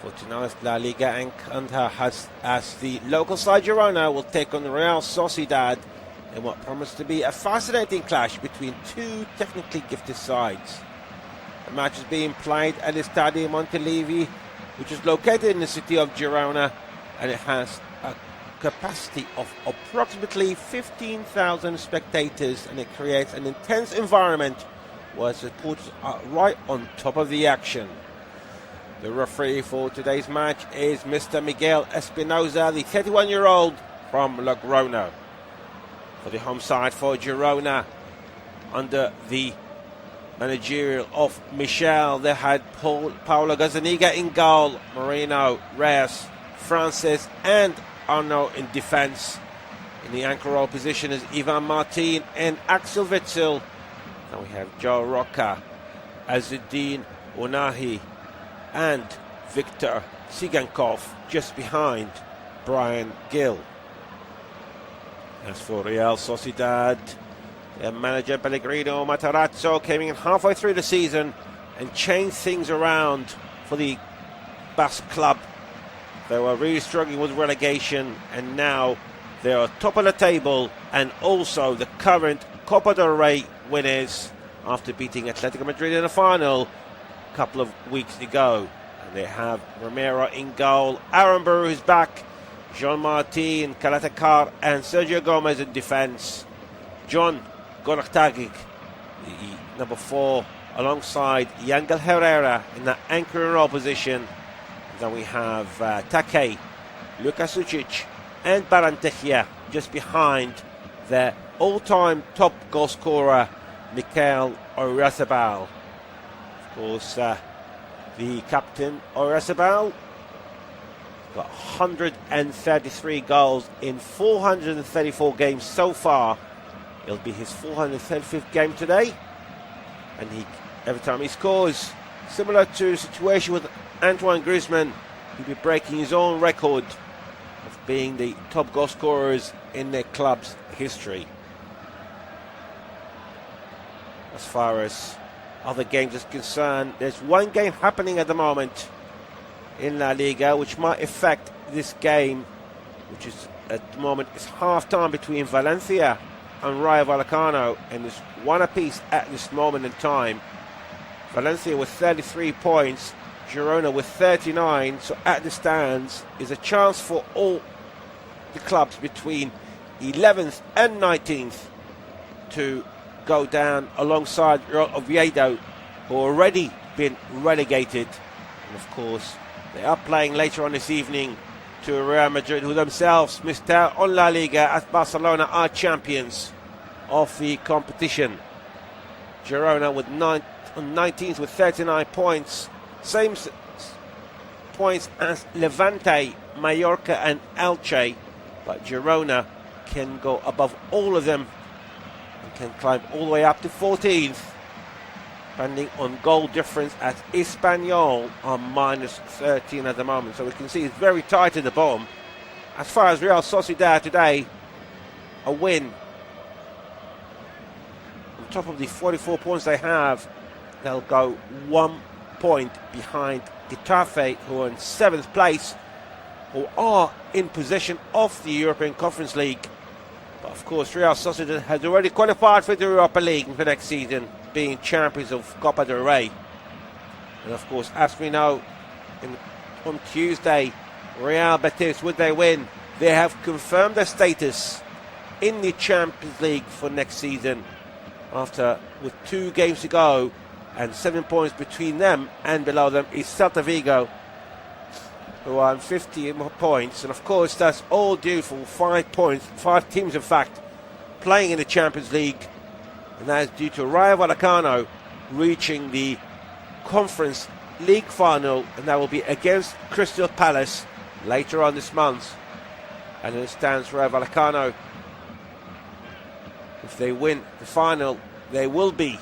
For tonight's La Liga encounter as the local side Girona will take on the Real Sociedad in what promises to be a fascinating clash between two technically gifted sides. The match is being played at the Estadio Montilivi, which is located in the city of Girona, and it has a capacity of approximately 15,000 spectators, and it creates an intense environment where supporters are right on top of the action. The referee for today's match is Mr. Miguel Espinoza, the 31-year-old from Liga-Girona. For the home side for Girona, under the managerial of Michel, they had Paulo Gazzaniga in goal, Marino, Reyes, Francis and Arnaud in defence. In the anchor role position is Ivan Martin and Axel Witsel. Then we have Joe Roca, Azuddin Unahi and Victor Sigankov just behind Brian Gill. As for Real Sociedad, their manager Pellegrino Matarazzo came in halfway through the season and changed things around for the Basque club. They were really struggling with relegation, and now they are top of the table and also the current Copa del Rey winners after beating Atletico Madrid in the final a couple of weeks ago. And they have Romero in goal, Aaron Baru is back, Jean Martin, Kalatakar and Sergio Gomez in defence. John Gorachtagic, the number 4, alongside Yangel Herrera in that anchoring role position. Then we have Take, Luka Sucic and Barantechia just behind their all-time top goal scorer, Mikel Oyarzabal. Of course, the captain, Oyarzabal, got 133 goals in 434 games so far. It'll be his 435th game today. And every time he scores, similar to the situation with Antoine Griezmann, he'll be breaking his own record of being the top goal scorers in their club's history. As far as other games is concerned, there's one game happening at the moment in La Liga which might affect this game, which is at the moment is half-time between Valencia and Rayo Vallecano, and there's one apiece at this moment in time. Valencia with 33 points, Girona with 39, so at the stands is a chance for all the clubs between 11th and 19th to go down alongside Real Oviedo, who already been relegated. And of course, they are playing later on this evening to Real Madrid, who themselves missed out on La Liga as Barcelona are champions of the competition. Girona with 19th with 39 points, same points as Levante, Mallorca and Elche, but Girona can go above all of them and can climb all the way up to 14th, depending on goal difference, as Espanyol are minus 13 at the moment. So we can see it's very tight at the bottom. As far as Real Sociedad today, a win on top of the 44 points they have, they'll go 1 point behind Getafe, who are in 7th place, who are in possession of the European Conference League. But of course, Real Sociedad has already qualified for the Europa League for next season, being champions of Copa del Rey. And of course, as we know, on Tuesday, Real Betis, would they win, they have confirmed their status in the Champions League for next season, after with 2 games to go and 7 points between them, and below them is Celta Vigo, who are on 50 points. And of course, that's all due for 5 points, 5 teams in fact, playing in the Champions League. And that is due to Rayo Vallecano reaching the Conference League final, and that will be against Crystal Palace later on this month. And as it stands, Rayo Vallecano, if they win the final, they will be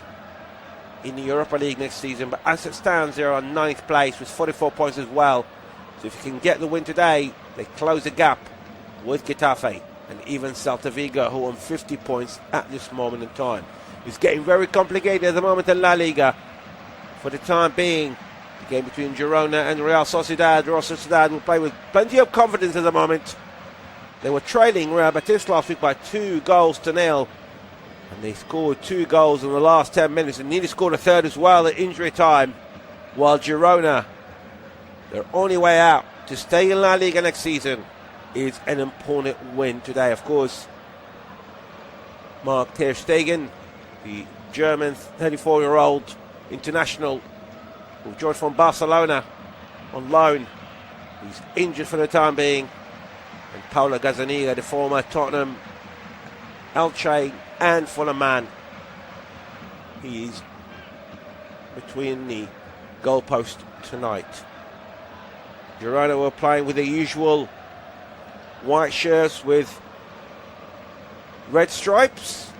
in the Europa League next season. But as it stands, they're on 9th place with 44 points as well. So if you can get the win today, they close the gap with Getafe and even Celta Vigo, who are on 50 points at this moment in time. It's getting very complicated at the moment in La Liga. For the time being, The game between Girona and Real Sociedad. Real Sociedad will play with plenty of confidence at the moment. They were trailing Real Betis last week by 2-0, and they scored 2 goals in the last 10 minutes and nearly scored a third as well at injury time. While Girona, their only way out to stay in La Liga next season is an important win today. Of course, Mark ter Stegen, the German 34-year-old international who joined from Barcelona on loan, he's injured for the time being. And Paulo Gazzaniga, the former Tottenham, Elche and Fulham man, he is between the goalpost tonight. Girona were playing with the usual white shirts with red stripes,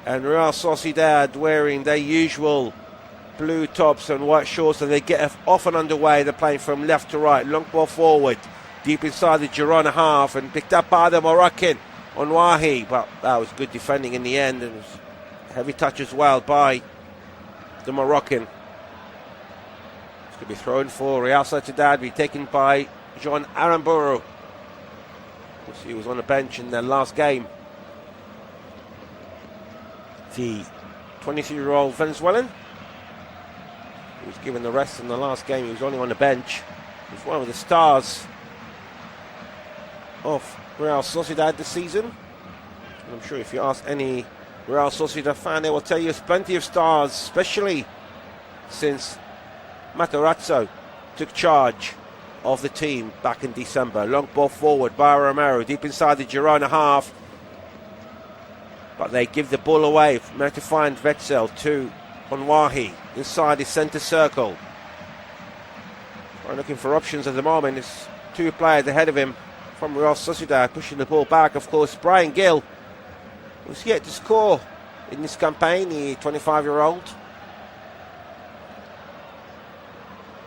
and Real Sociedad wearing their usual blue tops and white shorts, and they get off and underway. They're playing from left to right, long ball forward, deep inside the Girona half, and picked up by the Moroccan Onwahi, but that was good defending in the end, and it was a heavy touch as well by the Moroccan. It's going to be thrown for Real Sociedad, be taken by John Aramburu. He was on the bench in their last game. The 23-year-old Venezuelan, he was given the rest in the last game. He was only on the bench. He was one of the stars of Real Sociedad this season. And I'm sure if you ask any Real Sociedad fan, they will tell you there's plenty of stars, especially since Matarazzo took charge of the team back in December. Long ball forward by Romero, deep inside the Girona half, but they give the ball away. Managed to find Wetzel to Onwahi inside his centre circle. We're looking for options at the moment. There's 2 players ahead of him from Real Sociedad pushing the ball back. Of course, Brian Gill was yet to score in this campaign, the 25-year-old.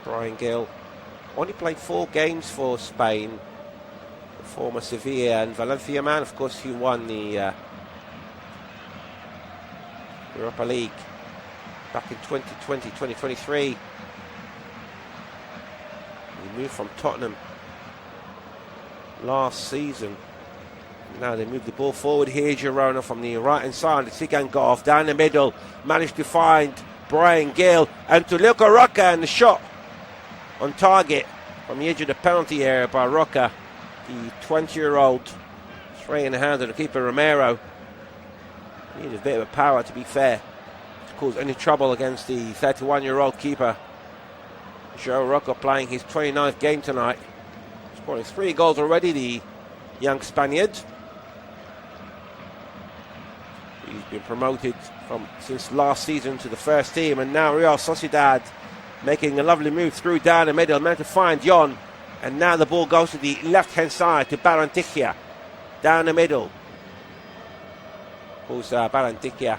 Brian Gill only played 4 games for Spain. The former Sevilla and Valencia man. Of course, he won the Europa League back in 2020-2023. He moved from Tottenham last season. Now they move the ball forward here. Girona from the right hand side. Tsigankov down the middle, managed to find Brian Gill and to Luka Roca, and the shot on target from the edge of the penalty area by Roca, the 20-year-old, straight in the hand of the keeper Romero. He needed a bit of power, to be fair, to cause any trouble against the 31-year-old keeper. Joe Roca playing his 29th game tonight, scoring 3 goals already, the young Spaniard. He's been promoted since last season to the first team, and now Real Sociedad making a lovely move through down the middle, meant to find Jon, and now the ball goes to the left-hand side to Barranquilla, down the middle. Of course, Barranquilla,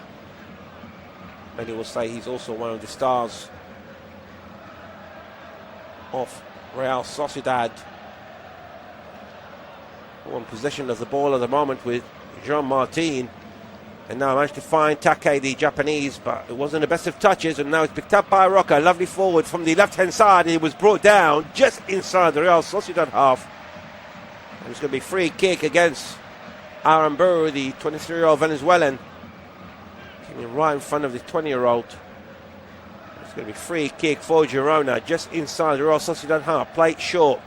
many will say he's also one of the stars of Real Sociedad. On possession of the ball at the moment with Jean Martin, and now managed to find Take, the Japanese, but it wasn't the best of touches, and now it's picked up by Roca. Lovely forward from the left-hand side, and it was brought down just inside the Real Sociedad half. And it's going to be free kick against Aramburu, the 23-year-old Venezuelan, coming right in front of the 20-year-old. It's going to be free kick for Girona, just inside the Real Sociedad half. Play short.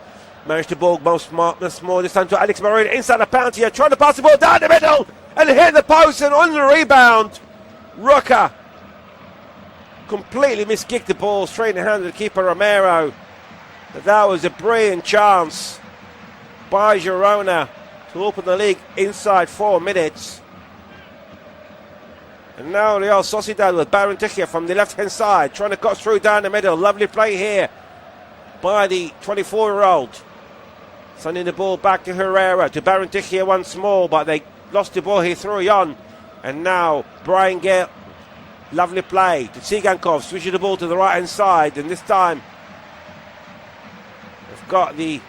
Managed to ball most more this time to Alex Moreno inside the penalty area, trying to pass the ball down the middle and hit the post, and on the rebound, Roca completely miskicked the ball straight in the hand of the keeper Romero. But that was a brilliant chance by Girona to open the league inside 4 minutes. And now Real Sociedad with Barranquilla from the left-hand side, trying to cut through down the middle. Lovely play here by the 24-year-old. Sending the ball back to Herrera, to Barranquilla once more, but they lost the ball here through Jon. And now Brian Gill, lovely play to Tsigankov, switching the ball to the right-hand side, and this time they've got the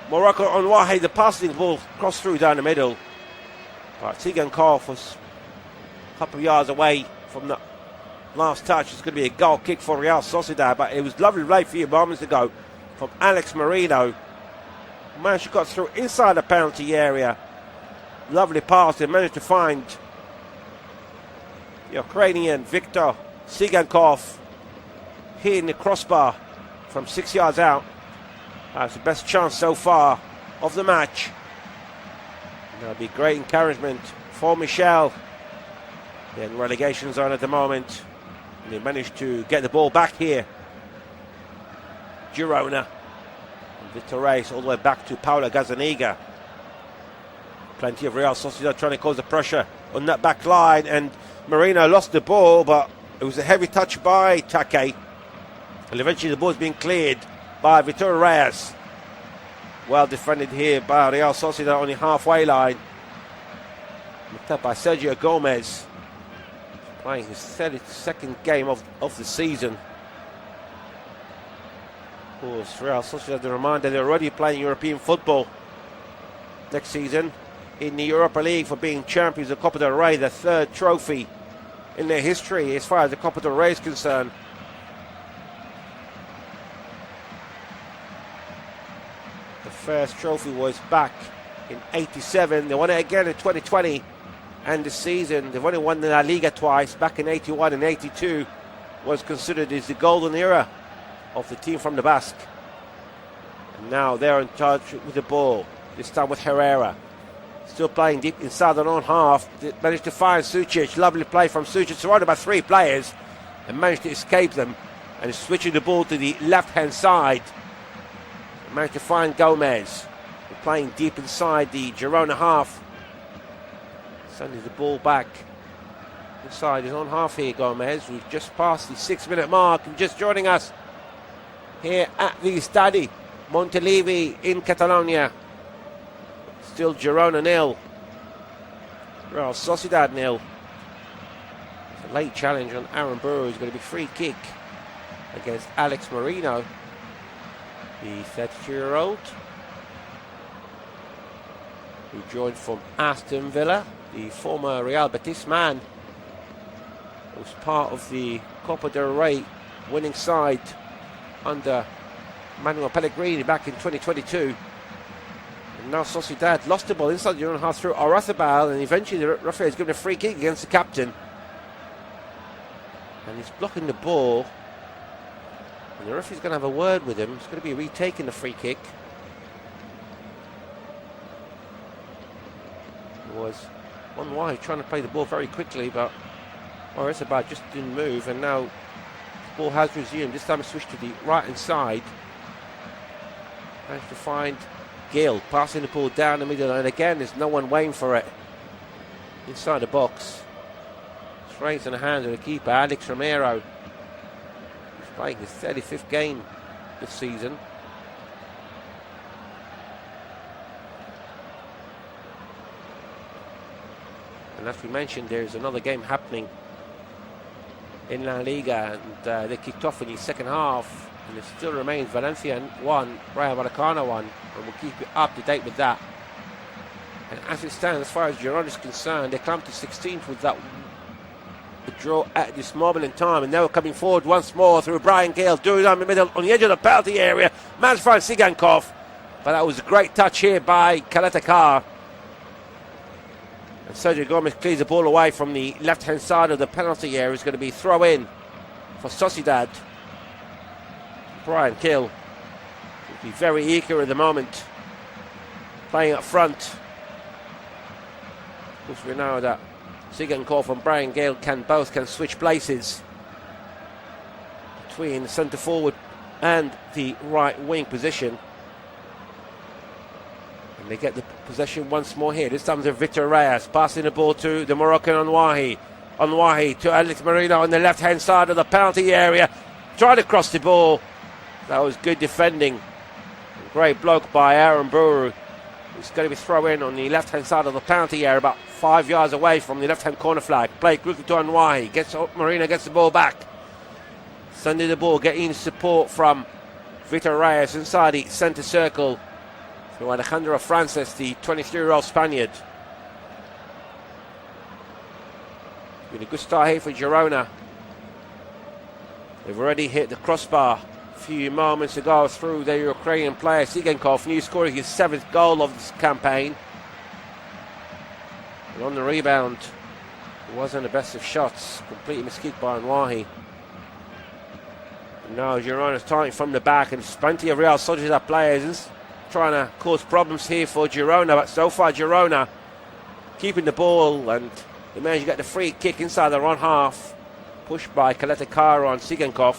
Morocco Onwahi, the passing ball crossed through down the middle. But Tsigankov was a couple of yards away from the last touch. It's going to be a goal kick for Real Sociedad, but it was lovely play a few moments ago from Alex Merino. Managed to got through inside the penalty area. Lovely pass. They managed to find the Ukrainian Viktor Sigankov hitting the crossbar from 6 yards out. That's the best chance so far of the match. That'll be great encouragement for Michel. They're in relegation zone at the moment. And they managed to get the ball back here. Girona. Victor Reyes all the way back to Paulo Gazzaniga. Plenty of Real Sociedad trying to cause the pressure on that back line, and Marino lost the ball, but it was a heavy touch by Take, and eventually the ball's being cleared by Victor Reyes. Well defended here by Real Sociedad on the halfway line. Looked up by Sergio Gomez, playing his 32nd game of the season. Of course, Real Sociedad, the reminder, they're already playing European football next season in the Europa League for being champions of Copa del Rey, the third trophy in their history as far as the Copa del Rey is concerned. The first trophy was back in '87. They won it again in 2020, and this season they've only won the La Liga twice. Back in '81 and '82 was considered as the golden era of the team from the Basque. And now they're in charge with the ball, this time with Herrera. Still playing deep inside their own half. They managed to find Sucic. Lovely play from Sucic, surrounded by three players, and managed to escape them. And is switching the ball to the left-hand side. They managed to find Gomez. They're playing deep inside the Girona half. Sending the ball back inside his own half here, Gomez. We've just passed the 6-minute mark, and just joining us here at the Stadi Montilivi in Catalonia. Still Girona 0, Real Sociedad 0. It's a late challenge on Aaron Burrow. It's going to be free kick against Alex Merino, the 32-year-old, who joined from Aston Villa, the former Real Betis man, who was part of the Copa del Rey winning side under Manuel Pellegrini back in 2022. And now Sociedad lost the ball inside the own half through Arrazabal, and eventually the referee is given a free kick against the captain. And he's blocking the ball. And the referee's going to have a word with him. It's going to be retaking the free kick. It was one wide trying to play the ball very quickly, but Arrazabal just didn't move, and now the ball has resumed. This time it's switched to the right hand side. Managed to find Gill passing the ball down the middle, and again there's no one waiting for it inside the box. Straight in the hand of the keeper, Alex Romero. He's playing his 35th game this season. And as we mentioned, there's another game happening in La Liga, and they kicked off in the second half, and it still remains Valencia 1, Rayo Vallecano 1, and we'll keep you up to date with that. And as it stands, as far as Girona is concerned, they climbed to 16th with that draw at this moment in time, and now coming forward once more through Brian Gale, doing it on the middle, on the edge of the penalty area. Man's find Sigankov, but that was a great touch here by Kaletakar. And Sergio Gomez clears the ball away from the left-hand side of the penalty area. It's going to be throw-in for Sociedad. Brian Gill will be very eager at the moment, playing up front. Of course, we know that Sigankov and Brian Gale both can switch places between the centre forward and the right wing position. And they get the possession once more here. This time to Victor Reyes, passing the ball to the Moroccan Anwahi. Anwahi to Alex Merino on the left hand side of the penalty area, trying to cross the ball. That was good defending. Great bloke by Aaron Brewer. It's going to be throw in on the left hand side of the penalty area, about 5 yards away from the left hand corner flag. Play quickly to Anwahi. Marino gets the ball back. Sending the ball, getting support from Victor Reyes inside the centre circle. So Alejandro Frances, the 23-year-old Spaniard. Been a good start here for Girona. They've already hit the crossbar a few moments ago through the Ukrainian player Sigenkov, new scoring his 7th goal of this campaign. And on the rebound, it wasn't the best of shots, completely miskicked by Anwahi. Now Girona is starting from the back, and there's plenty of Real Sociedad players trying to cause problems here for Girona, but so far Girona keeping the ball, and they managed to get the free kick inside their own half, pushed by Kaletakara on Sigenkov.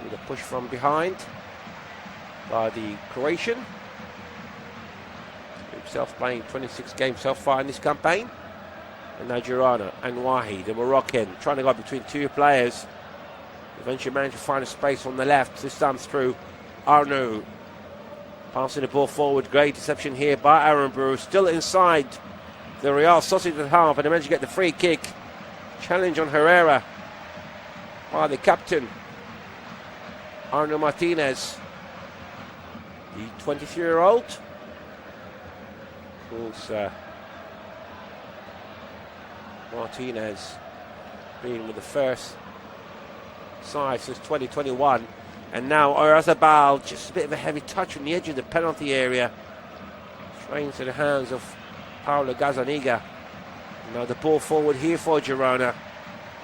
With a push from behind by the Croatian, himself playing 26 games so far in this campaign. And now Girona and Wahi, the Moroccan, trying to go between two players. Eventually managed to find a space on the left, this time through Arnaud. Passing the ball forward, great deception here by Aaron Brew, still inside the Real Sociedad half, and they managed to get the free kick. Challenge on Herrera by the captain, Arnaud Martinez, the 23-year-old. Of course, Martinez being with the first side since 2021, and now Oyarzabal, just a bit of a heavy touch on the edge of the penalty area, straight into the hands of Paulo Gazzaniga. Now the ball forward here for Girona.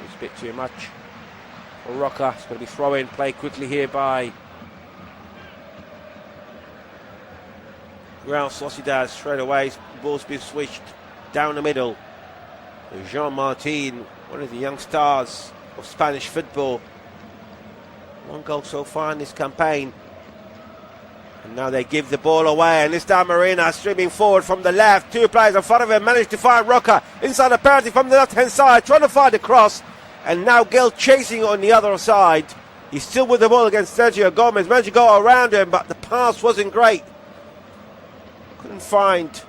It's a bit too much for Roca. It's going to be throw-in play quickly here by Real Sociedad. Straight away, ball's been switched down the middle. Jean Martin, one of the young stars of Spanish football. 1 goal so far in this campaign. And now they give the ball away, and this time Marina streaming forward from the left. 2 players in front of him managed to find Roca inside the penalty from the left-hand side, trying to find the cross. And now Gil chasing on the other side. He's still with the ball against Sergio Gomez. Managed to go around him, but the pass wasn't great. Couldn't find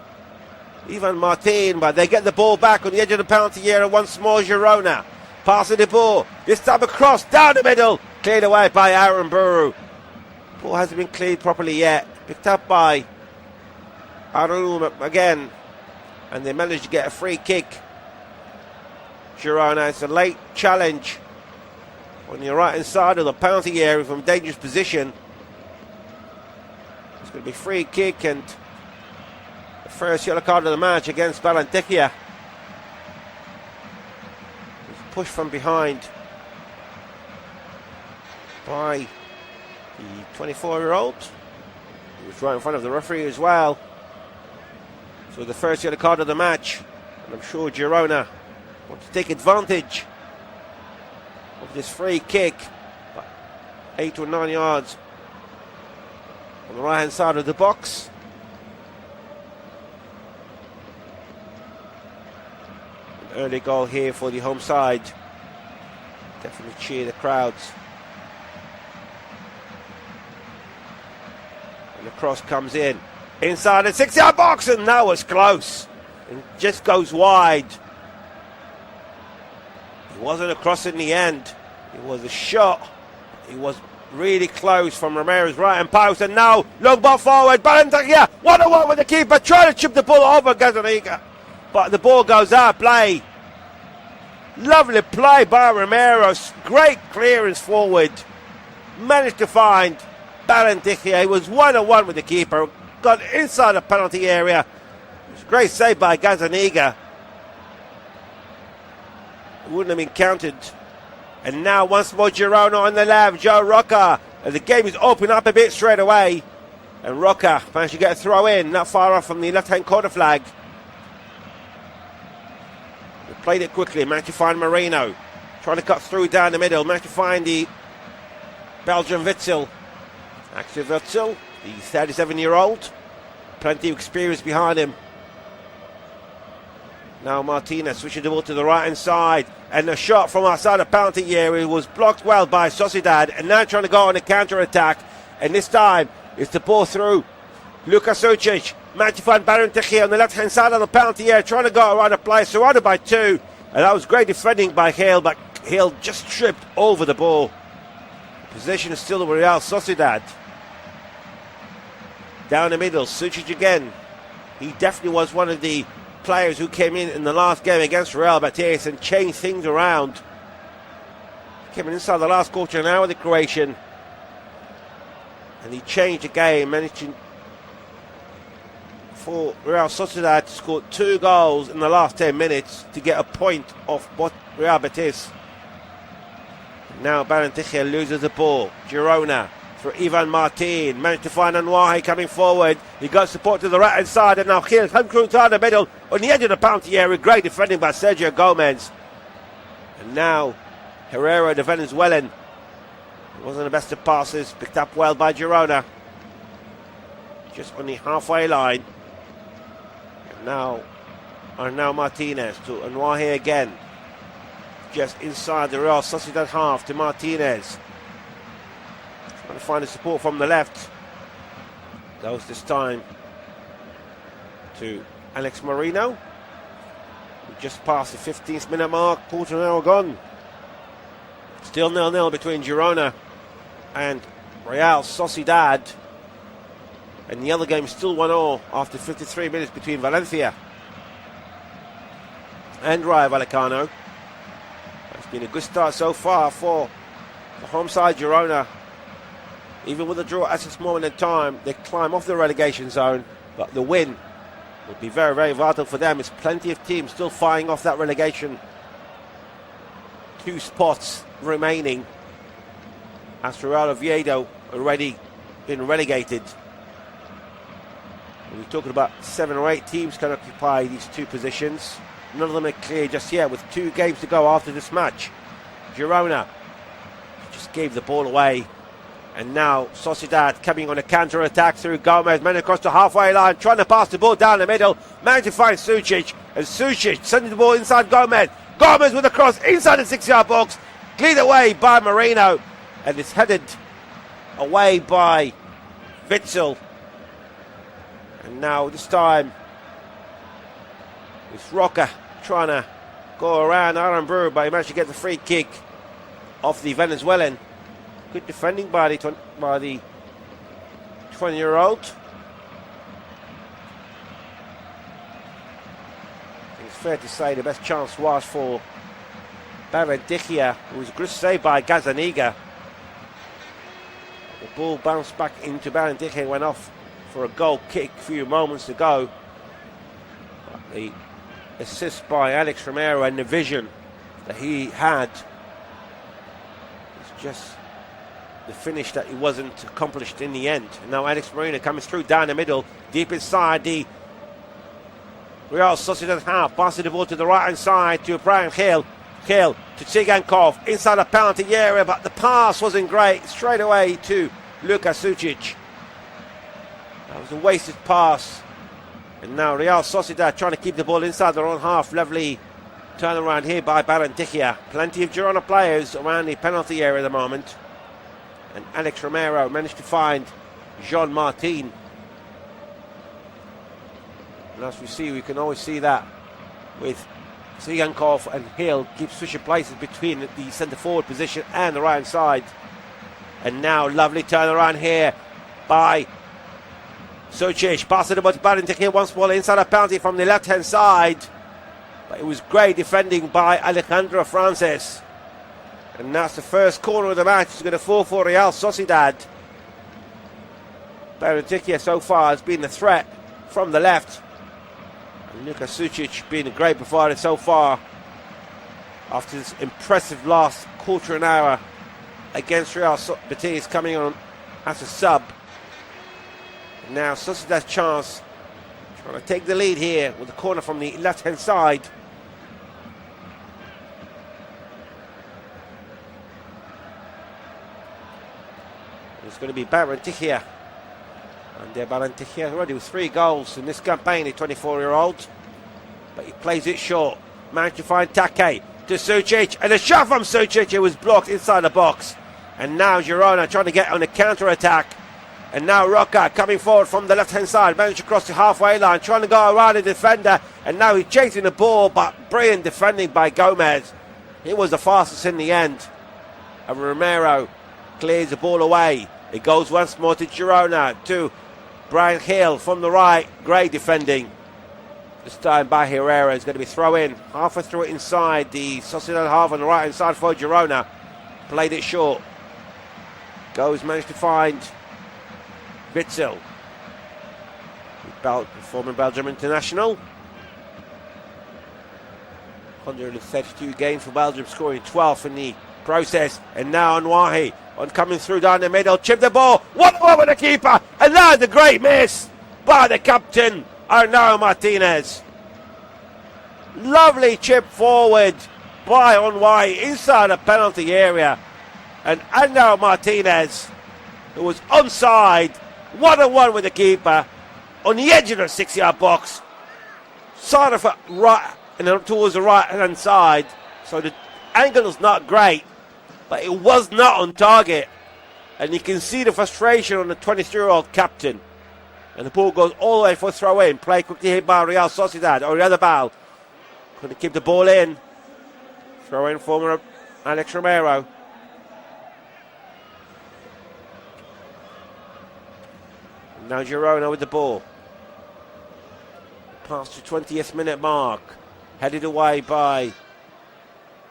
Ivan Martin, but they get the ball back on the edge of the penalty area once more. Girona passing the ball, this time across, down the middle, cleared away by Aaron Buru. Ball hasn't been cleared properly yet, picked up by Arun again, and they managed to get a free kick. Girona, it's a late challenge on the right hand side of the penalty area from dangerous position. It's going to be free kick, and the first yellow card of the match against Barranquilla. Push from behind by the 24-year-old. He was right in front of the referee as well. So the first yellow card of the match, and I'm sure Girona want to take advantage of this free kick. 8 or 9 yards on the right hand side of the box. Early goal here for the home side. Definitely cheer the crowds. And the cross comes in inside the 6-yard box, and that was close. And just goes wide. It wasn't a cross in the end. It was a shot. It was really close from Ramirez's right hand post, and now long ball forward. Barranquilla 1-on-1 with the keeper, trying to chip the ball over Gazzaniga. But the ball goes out play. Lovely play by Ramirez. Great clearance forward. Managed to find Barranquilla. He was 1-on-1 with the keeper. Got inside the penalty area. It was a great save by Gazzaniga. Wouldn't have been counted. And now once more Girona on the left. Joe Roca. And the game is open up a bit straight away. And Roca managed to get a throw in, not far off from the left-hand corner flag. Played it quickly, managed to find Marino, trying to cut through down the middle, managed to find the Belgian Witzel. Axel Witzel, the 37-year-old, plenty of experience behind him. Now Martinez switching the ball to the right hand side, and the shot from outside the penalty area was blocked well by Sociedad, and now trying to go on a counter-attack, and this time it's the ball through Luka Sucic. Managed to find Barranquilla on the left-hand side of the penalty area, trying to go around the play, surrounded by 2. And that was great defending by Hale, but Hale just tripped over the ball. Possession is still with Real Sociedad. Down the middle, Sucic again. He definitely was one of the players who came in the last game against Real Betis and changed things around. Came in inside the last quarter of an hour, the Croatian, and he changed the game, managing for Real Sociedad to score 2 goals in the last 10 minutes to get a point off Real Betis. Now Barranquilla loses the ball. Girona for Ivan Martin, managed to find Anwahi coming forward. He got support to the right hand side, and now Gil comes through to the middle on the edge of the penalty area. Great defending by Sergio Gomez. And now Herrera, the Venezuelan, wasn't the best of passes, picked up well by Girona, just on the halfway line. And now Arnau Martinez to Anwahi again, just inside the Real Sociedad half to Martinez. Trying to find the support from the left. Goes this time to Alex Moreno. We just passed the 15th minute mark, quarter of an hour gone. Still 0-0 between Girona and Real Sociedad. And the other game is still 1-1 after 53 minutes between Valencia and Rayo Vallecano. It's been a good start so far for the home side Girona. Even with a draw at this moment in time, they climb off the relegation zone, but the win would be very, very vital for them. There's plenty of teams still fighting off that relegation. 2 spots remaining, as Real Oviedo already been relegated. We're talking about 7 or 8 teams can occupy these 2 positions. None of them are clear just yet, with 2 games to go after this match. Girona just gave the ball away, and now Sociedad coming on a counter-attack through Gomez, man across the halfway line, trying to pass the ball down the middle, managed to find Sucic, and Sucic sending the ball inside Gomez. Gomez with a cross inside the 6-yard box, cleared away by Moreno, and it's headed away by Witzel. And now this time it's Roca trying to go around Aranburu, but he managed to get the free kick off the Venezuelan. Good defending by the 20-year-old. It's fair to say the best chance was for Barranquilla, who was good save by Gazzaniga. The ball bounced back into Barranquilla and went off for a goal kick a few moments ago. The assist by Alex Romero and the vision that he had is just the finish that he wasn't accomplished in the end. And now Alex Moreno coming through down the middle, deep inside the Real Sociedad half, passing the ball to the right hand side to Brian Gil. Gil to Tsigankov inside the penalty area, but the pass wasn't great. Straight away to Luka Sucic. That was a wasted pass. And now Real Sociedad trying to keep the ball inside their own half. Lovely turnaround here by Barranquilla. Plenty of Girona players around the penalty area at the moment. And Alex Romero managed to find Jean Martin. And as we see, we can always see that with Tsigankov and Hill keep switching places between the centre forward position and the right hand side. And now lovely turnaround here by Sucic, passing the ball to Barranquilla once more inside a penalty from the left hand side. But it was great defending by Alejandro Frances. And that's the first corner of the match. It's going to fall for Real Sociedad. Barranquilla so far has been the threat from the left. And Luka Sucic being a great performer so far after this impressive last quarter of an hour against Real Betis, coming on as a sub. And now Sociedad's chance, trying to take the lead here with the corner from the left hand side. It's going to be Barranquilla. And Barranquilla already with 3 goals in this campaign, the 24-year-old. But he plays it short. Managed to find Take to Sucic. And a shot from Sucic. It was blocked inside the box. And now Girona trying to get on the counter-attack. And now Roca coming forward from the left-hand side. Managed to cross the halfway line. Trying to go around the defender. And now he's chasing the ball. But brilliant defending by Gomez. He was the fastest in the end. And Romero clears the ball away. It goes once more to Girona, to Brian Hill from the right. Great defending. This time by Herrera is going to be throw in. Halfway through it inside the Sociedad half on the right hand side for Girona. Played it short. Managed to find Witsel. Former Belgium international. 132 games for Belgium, scoring 12 in the process. And now Anwahi on coming through down the middle. Chip the ball. 1-1 with the keeper. And now the great miss by the captain, Arnau Martinez. Lovely chip forward by Anwahi inside the penalty area. And Arnau Martinez, who was onside, 1-1 with the keeper on the edge of the 6-yard box. Sort of right and towards the right hand side. So the angle is not great, but it was not on target. And you can see the frustration on the 23-year-old captain. And the ball goes all the way for a throw in. Play quickly hit by Real Sociedad. Oyarzabal couldn't keep the ball in. Throw in for Alex Romero. And now Girona with the ball. Past the 20th minute mark. Headed away by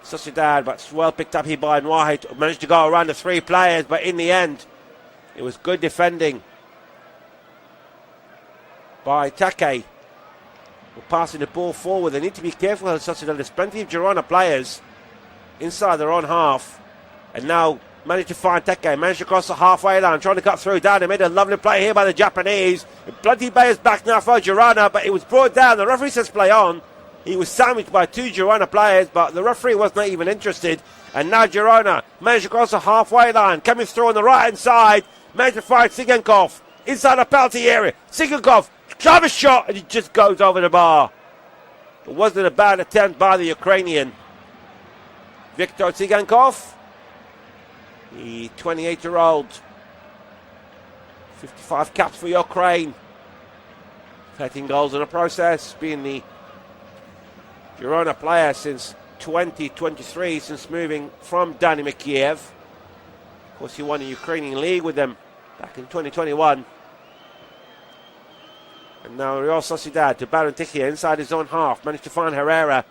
Sociedad, but well picked up here by Anwahi. Managed to go around the three players, but in the end, it was good defending by Take. We're passing the ball forward. They need to be careful of Sociedad. There's plenty of Girona players inside their own half. And now managed to find Take. Managed to cross the halfway line, trying to cut through down the middle. Lovely play here by the Japanese. Plenty of players back now for Girona, but it was brought down. The referee says play on. He was sandwiched by two Girona players, but the referee was not even interested. And now Girona managed to cross the halfway line, coming through on the right-hand side. Managed to find Sigankov inside the penalty area. Sigankov drives a shot, and it just goes over the bar. It wasn't a bad attempt by the Ukrainian. Viktor Sigankov, the 28-year-old, 55 caps for Ukraine. 13 goals in the process, being the Girona player since 2023, since moving from Dynamo Kiev. Of course, he won the Ukrainian League with them back in 2021. And now Real Sociedad to Baron Tichia inside his own half. Managed to find Herrera.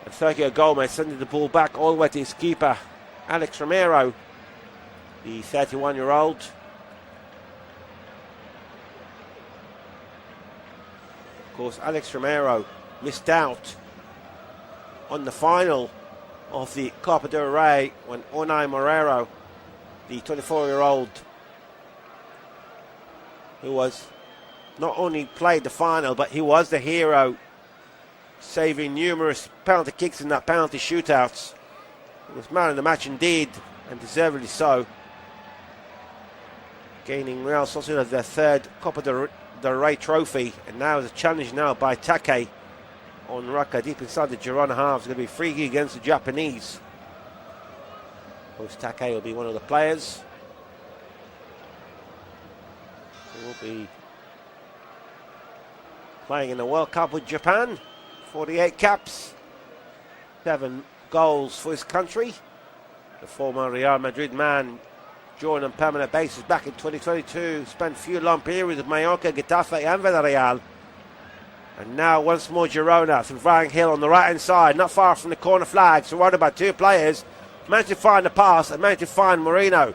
And Sergio Gomez sending the ball back all the way to his keeper, Alex Romero, the 31-year-old. Of course, Alex Romero missed out on the final of the Copa del Rey when Unai Morero, the 24-year-old, who was not only played the final, but he was the hero, saving numerous penalty kicks in that penalty shootouts. He was man of the match indeed, and deservedly so, gaining Real Sociedad their third Copa del Rey trophy. And now is a challenge now by Take on Raka deep inside the Girona half. It's going to be free kick against the Japanese. Of course, Take will be one of the players. He will be playing in the World Cup with Japan. 48 caps, 7 goals for his country. The former Real Madrid man joined on permanent basis back in 2022. Spent a few long periods with Mallorca, Getafe and Villarreal. And now once more Girona through Ryan Hill on the right hand side, not far from the corner flag, surrounded by two players. Managed to find the pass and managed to find Moreno.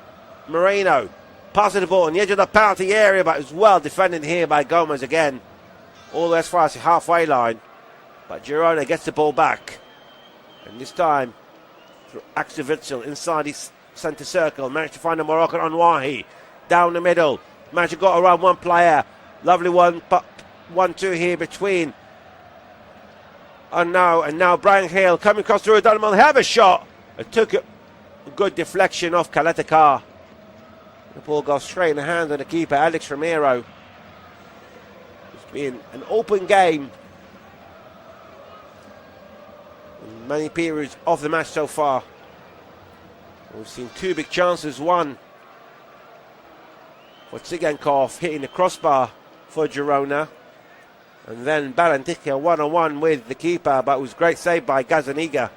Passing the ball on the edge of the penalty area, but it was well defended here by Gomez again. All the way as far as the halfway line. But Girona gets the ball back. And this time, through Axel Witsel inside his centre circle. Managed to find the Moroccan Anwahi. Down the middle. Managed to go around one player. Lovely 1-2 here between. And now Brian Hale coming across through Dunman. Have a shot. It took a good deflection off Kaletakar. The ball goes straight in the hands of the keeper, Alex Romero. It's been an open game in many periods of the match so far. We've seen two big chances, one for Tsigankov hitting the crossbar for Girona, and then Barantikia one-on-one with the keeper, but it was a great save by Gazaniga.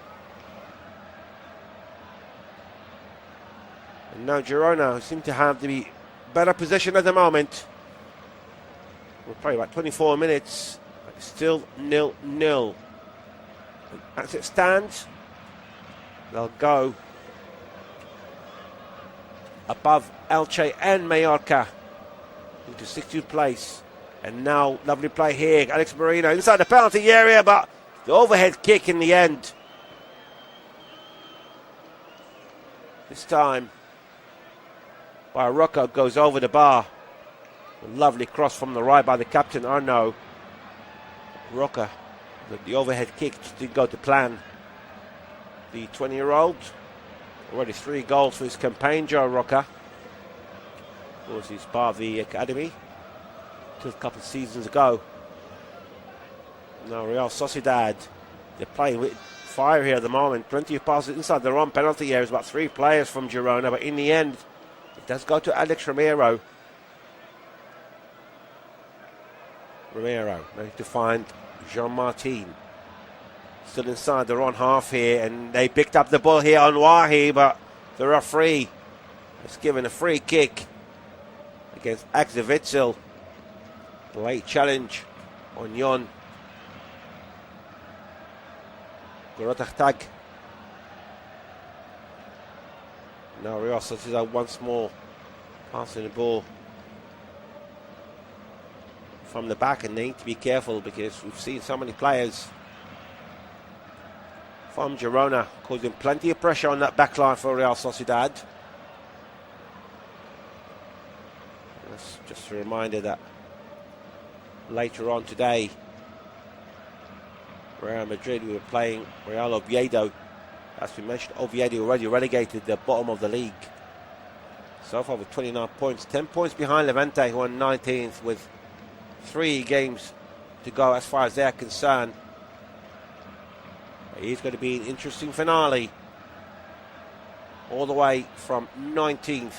And now Girona seem to have the better position at the moment. We'll play about 24 minutes. Still 0-0. As it stands, they'll go above Elche and Mallorca into 16th place. And now, lovely play here. Alex Moreno inside the penalty area, but the overhead kick in the end. This time, by Rocco, goes over the bar. A lovely cross from the right by the captain, Arnaud. Rocca, the overhead kick just didn't go to plan. The 20-year-old, already 3 goals for his campaign, Joe Rocca. Of course, he's part of the academy till a couple of seasons ago. Now Real Sociedad, they're playing with fire here at the moment. Plenty of passes inside their own penalty area. It's about 3 players from Girona, but in the end, it does go to Alex Romero. Managed to find Jean-Martin. Still inside their own half here, and they picked up the ball here on Wahi, but the referee has given a free kick against Axel Witsel. Late challenge on Jon Gorotachtag. Now Real Sociedad once more passing the ball from the back, and they need to be careful because we've seen so many players from Girona causing plenty of pressure on that back line for Real Sociedad. That's just a reminder that later on today, Real Madrid, we were playing Real Oviedo. As we mentioned, Oviedo already relegated the bottom of the league. So far with 29 points, 10 points behind Levante, who are 19th with 3 games to go as far as they're concerned. It's going to be an interesting finale. All the way from 19th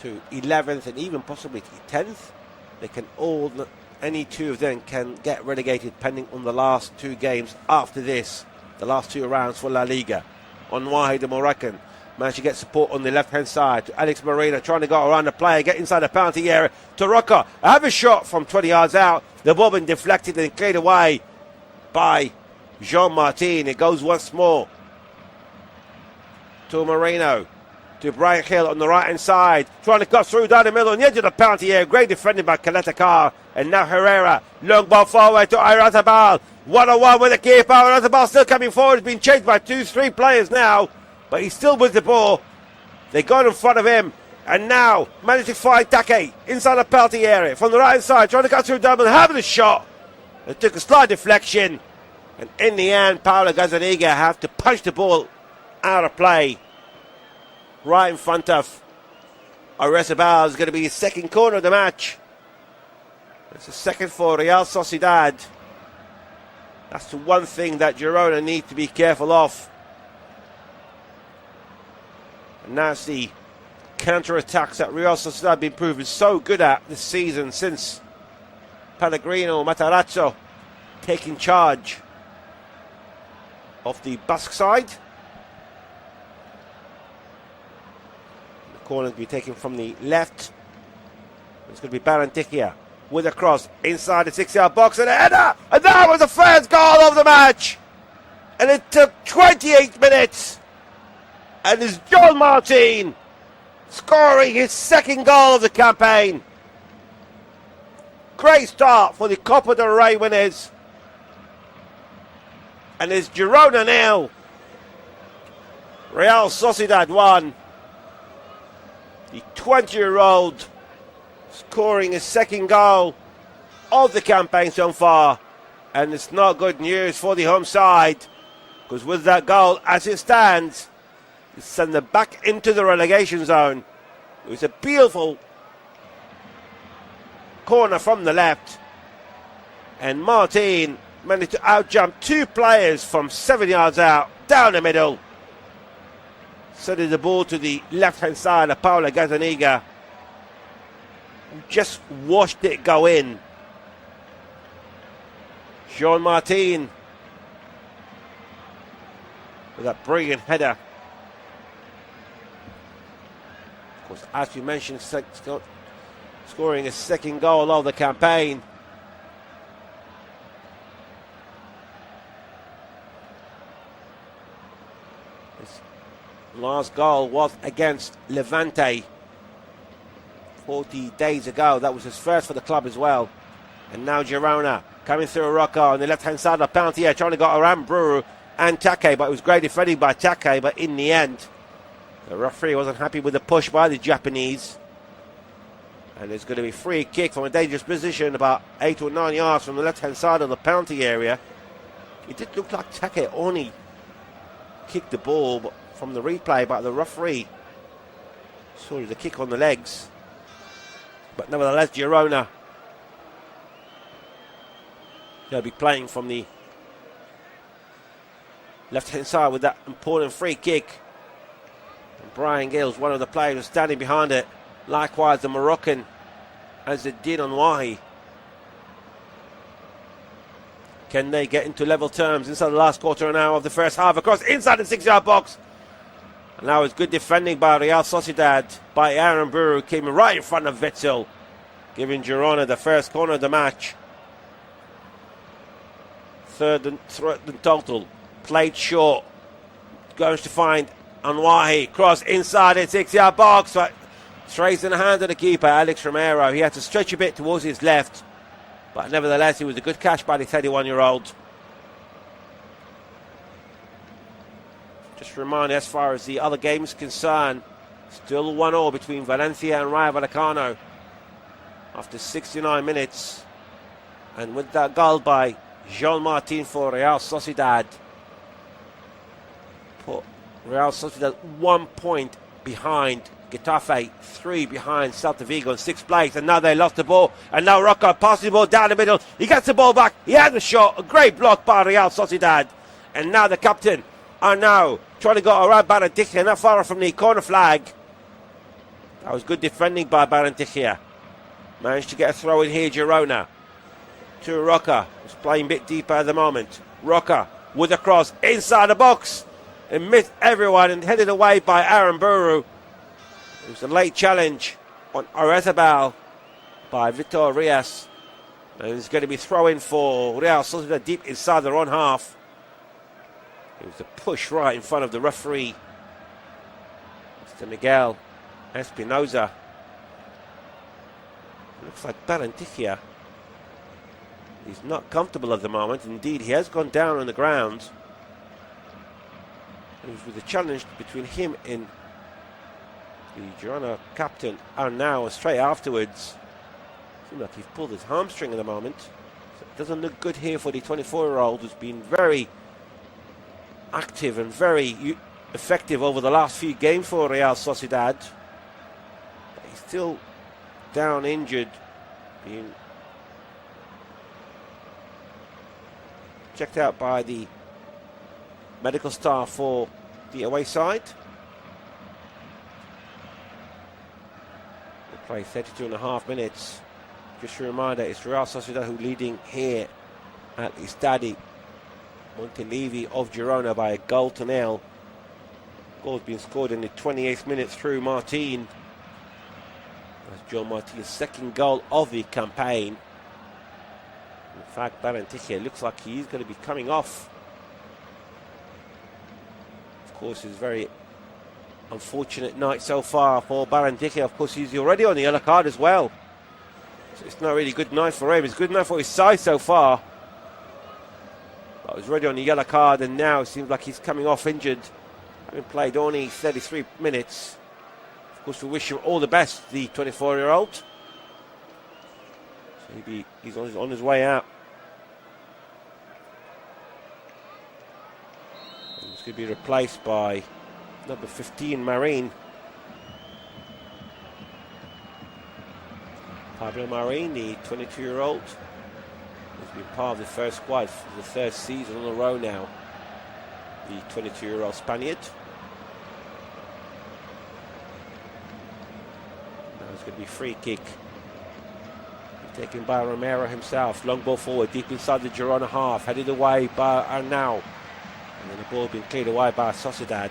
to 11th and even possibly to 10th. They can all, any 2 of them can get relegated pending on the last 2 games after this. The last 2 rounds for La Liga. On Wahi the Moroccan. Managed to get support on the left-hand side to Alex Moreno, trying to go around the player, get inside the penalty area to Rocca. Have a shot from 20 yards out. The ball been deflected and cleared away by Jean-Martin. It goes once more to Moreno, to Brian Hill on the right-hand side, trying to cut through down the middle on the edge of the penalty area. Great defending by Caleta Carr. And now Herrera, long ball forward to Iratabal. 1-on-1 with the keeper. Iratabal still coming forward. He's been chased by 2-3 players now, but he's still with the ball. They got in front of him, and now managed to find Take inside the penalty area from the right side, trying to cut through double, having a shot. It took a slight deflection, and in the end, Paulo Gazzaniga have to punch the ball out of play right in front of Oyarzabal. Is going to be his second corner of the match. It's the second for Real Sociedad. That's the one thing that Girona need to be careful of. And that's the counter-attacks that Real Sociedad have been proven so good at this season since Pellegrino Matarazzo taking charge of the Basque side. The corner to be taken from the left. It's going to be Barandikia with a cross inside the 6-yard box and a header, and that was the first goal of the match, and it took 28 minutes, and it's John Martin scoring his second goal of the campaign. Great start for the Copa del Rey winners, and it's Girona 0, Real Sociedad 1. The 20-year-old scoring his second goal of the campaign so far, and it's not good news for the home side, because with that goal as it stands, it's sent them back into the relegation zone. It was a beautiful corner from the left, and Martin managed to outjump 2 players from 7 yards out, down the middle, sending the ball to the left-hand side of Paulo Gazzaniga, just watched it go in. Jean Martin with that brilliant header. Of course, as you mentioned, scoring his second goal of the campaign. His last goal was against Levante 40 days ago. That was his first for the club as well. And now Girona coming through Rocco on the left-hand side of the penalty here, trying to go around Bruru and Take, but it was great defending by Take, but in the end, the referee wasn't happy with the push by the Japanese. And there's going to be a free kick from a dangerous position about 8 or 9 yards from the left-hand side of the penalty area. It did look like Take only kicked the ball from the replay, but the referee saw the kick on the legs. But nevertheless, Girona, they'll be playing from the left-hand side with that important free kick. And Brian Gill's one of the players standing behind it. Likewise, the Moroccan, as it did on Wahi. Can they get into level terms inside the last quarter of an hour of the first half? Across inside the 6-yard box. And that was good defending by Real Sociedad, by Aaron Buru, came right in front of Witzel, giving Girona the first corner of the match. Third and total. Played short. Goes to find Anwahi. Cross inside the 6-yard box. But straight in the hand of the keeper, Alex Romero. He had to stretch a bit towards his left. But nevertheless, it was a good catch by the 31-year-old. Just a reminder, as far as the other games concerned, still 1-1 between Valencia and Rayo Vallecano after 69 minutes. And with that goal by Jean Martin for Real Sociedad, put Real Sociedad 1 point behind Getafe, 3 behind Celta Vigo in 6th place, and now they lost the ball, and now Rocco passes the ball down the middle. He gets the ball back, he has a shot, a great block by Real Sociedad, and now the captain are now trying to go around Barranquilla, not far from the corner flag. That was good defending by Barranquilla. Managed to get a throw in here, Girona. To Rocca, who's playing a bit deeper at the moment. Rocca with a cross inside the box and missed everyone and headed away by Aaron Buru. It was a late challenge on Arezabal by Vitor Rias. And it's going to be throw-in for Real Sociedad deep inside their own half. It was a push right in front of the referee, Mr. Miguel Espinoza. Looks like Barranquilla is not comfortable at the moment. Indeed, he has gone down on the ground. It was with a challenge between him and the Girona captain Arnau straight afterwards. Seems like he's pulled his hamstring at the moment. So it doesn't look good here for the 24-year-old who's been very active and very effective over the last few games for Real Sociedad. But he's still down injured, being checked out by the medical staff for the away side. They play 32.5 minutes. Just a reminder, it's Real Sociedad who leading here at Estadi Montilivi of Girona by a goal to nil. Goal's been scored in the 28th minute through Martin. That's John Martin's second goal of the campaign. In fact, Barranquilla looks like he's going to be coming off. Of course, it's a very unfortunate night so far for Barranquilla. Of course, he's already on the yellow card as well. So it's not really a good night for him. It's a good night for his side so far. But he's already on the yellow card, and now it seems like he's coming off injured, having played only 33 minutes. Of course, we wish him all the best, the 24-year-old. So he's on his way out. And he's going to be replaced by number 15, Marin. Pablo Marin, the 22-year-old, has been part of the first squad for the third season in a row now. The 22-year-old Spaniard. Now it's going to be free kick. Taken by Romero himself. Long ball forward, deep inside the Girona half. Headed away by Arnau. And then the ball being cleared away by Sociedad.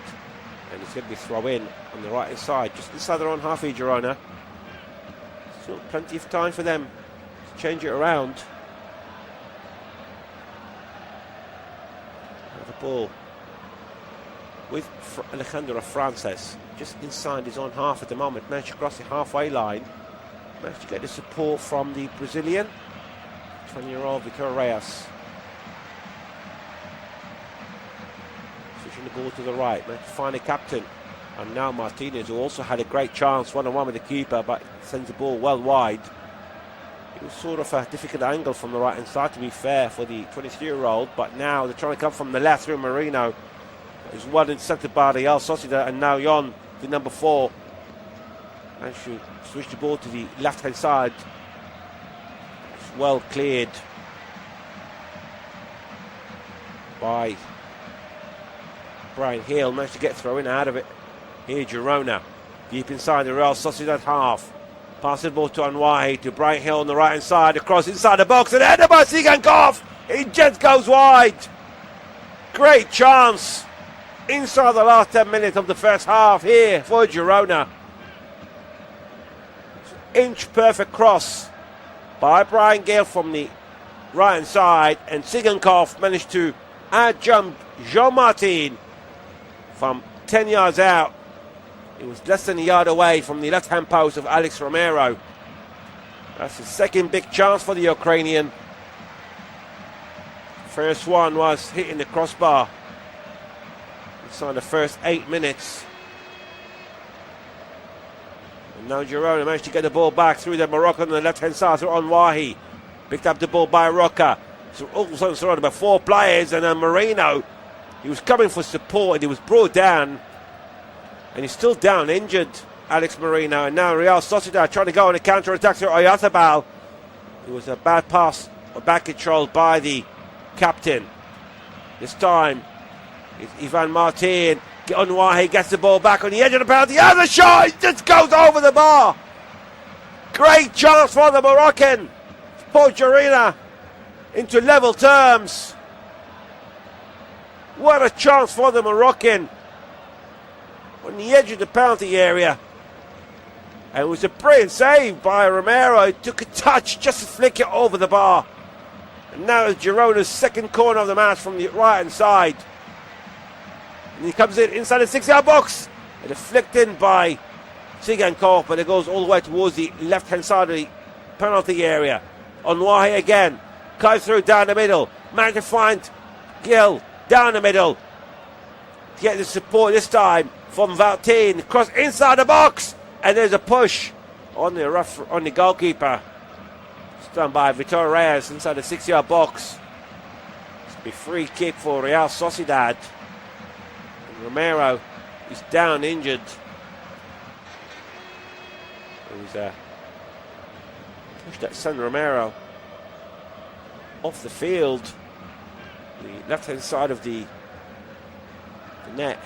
And it's going to be throw in on the right hand side, just inside their own half of Girona. Still plenty of time for them to change it around. The ball with Alejandro Frances just inside his own half at the moment. Managed to cross the halfway line. Managed to get the support from the Brazilian 20-year-old Vitor Reyes. Switching the ball to the right. Managed to find a captain. And now Martinez, who also had a great chance one-on-one with the keeper, but sends the ball well wide. It was sort of a difficult angle from the right-hand side, to be fair, for the 23-year-old. But now they're trying to come from the left through Marino. He's well intercepted by Real Sociedad, and now Jon, the number 4, and should switch the ball to the left-hand side. It's well cleared by Brian Hill. Managed to get throw-in out of it. Here Girona, deep inside the Real Sociedad half. Passing the ball to Anwahi, to Brian Hill on the right-hand side, across inside the box, and headed by Sigankov. It just goes wide. Great chance inside the last 10 minutes of the first half here for Girona. Inch perfect cross by Brian Gale from the right-hand side, and Sigankov managed to out-jump Jean Martin from 10 yards out. It was less than a yard away from the left-hand post of Alex Romero. That's his second big chance for the Ukrainian. First one was hitting the crossbar inside the first 8 minutes. And now Girona managed to get the ball back through the Moroccan on the left-hand side through Anwahi. Picked up the ball by Roca. So all of a sudden surrounded by 4 players, and then Marino, he was coming for support and he was brought down. And he's still down, injured, Alex Marino. And now Real Sociedad trying to go on a counter-attack through Oyarzabal. It was a bad pass, or bad control by the captain. This time, it's Ivan Martin. Anwahi gets the ball back on the edge of the penalty. The other shot, it just goes over the bar. Great chance for the Moroccan. Put Girona into level terms. What a chance for the Moroccan. On the edge of the penalty area. And it was a brilliant save by Romero. It took a touch just to flick it over the bar. And now it's Girona's second corner of the match from the right hand side. And he comes in inside the 6-yard box. And it's flicked in by Sigankov, but it goes all the way towards the left hand side of the penalty area. Anwahi again. Cut through down the middle. Managed to find Gil down the middle. To get the support this time from Valtin, cross inside the box, and there's a push on the goalkeeper. It's done by Vitor Reyes inside the 6-yard box. It's a free kick for Real Sociedad. And Romero is down injured. It was a push that sent Romero off the field, the left-hand side of the net.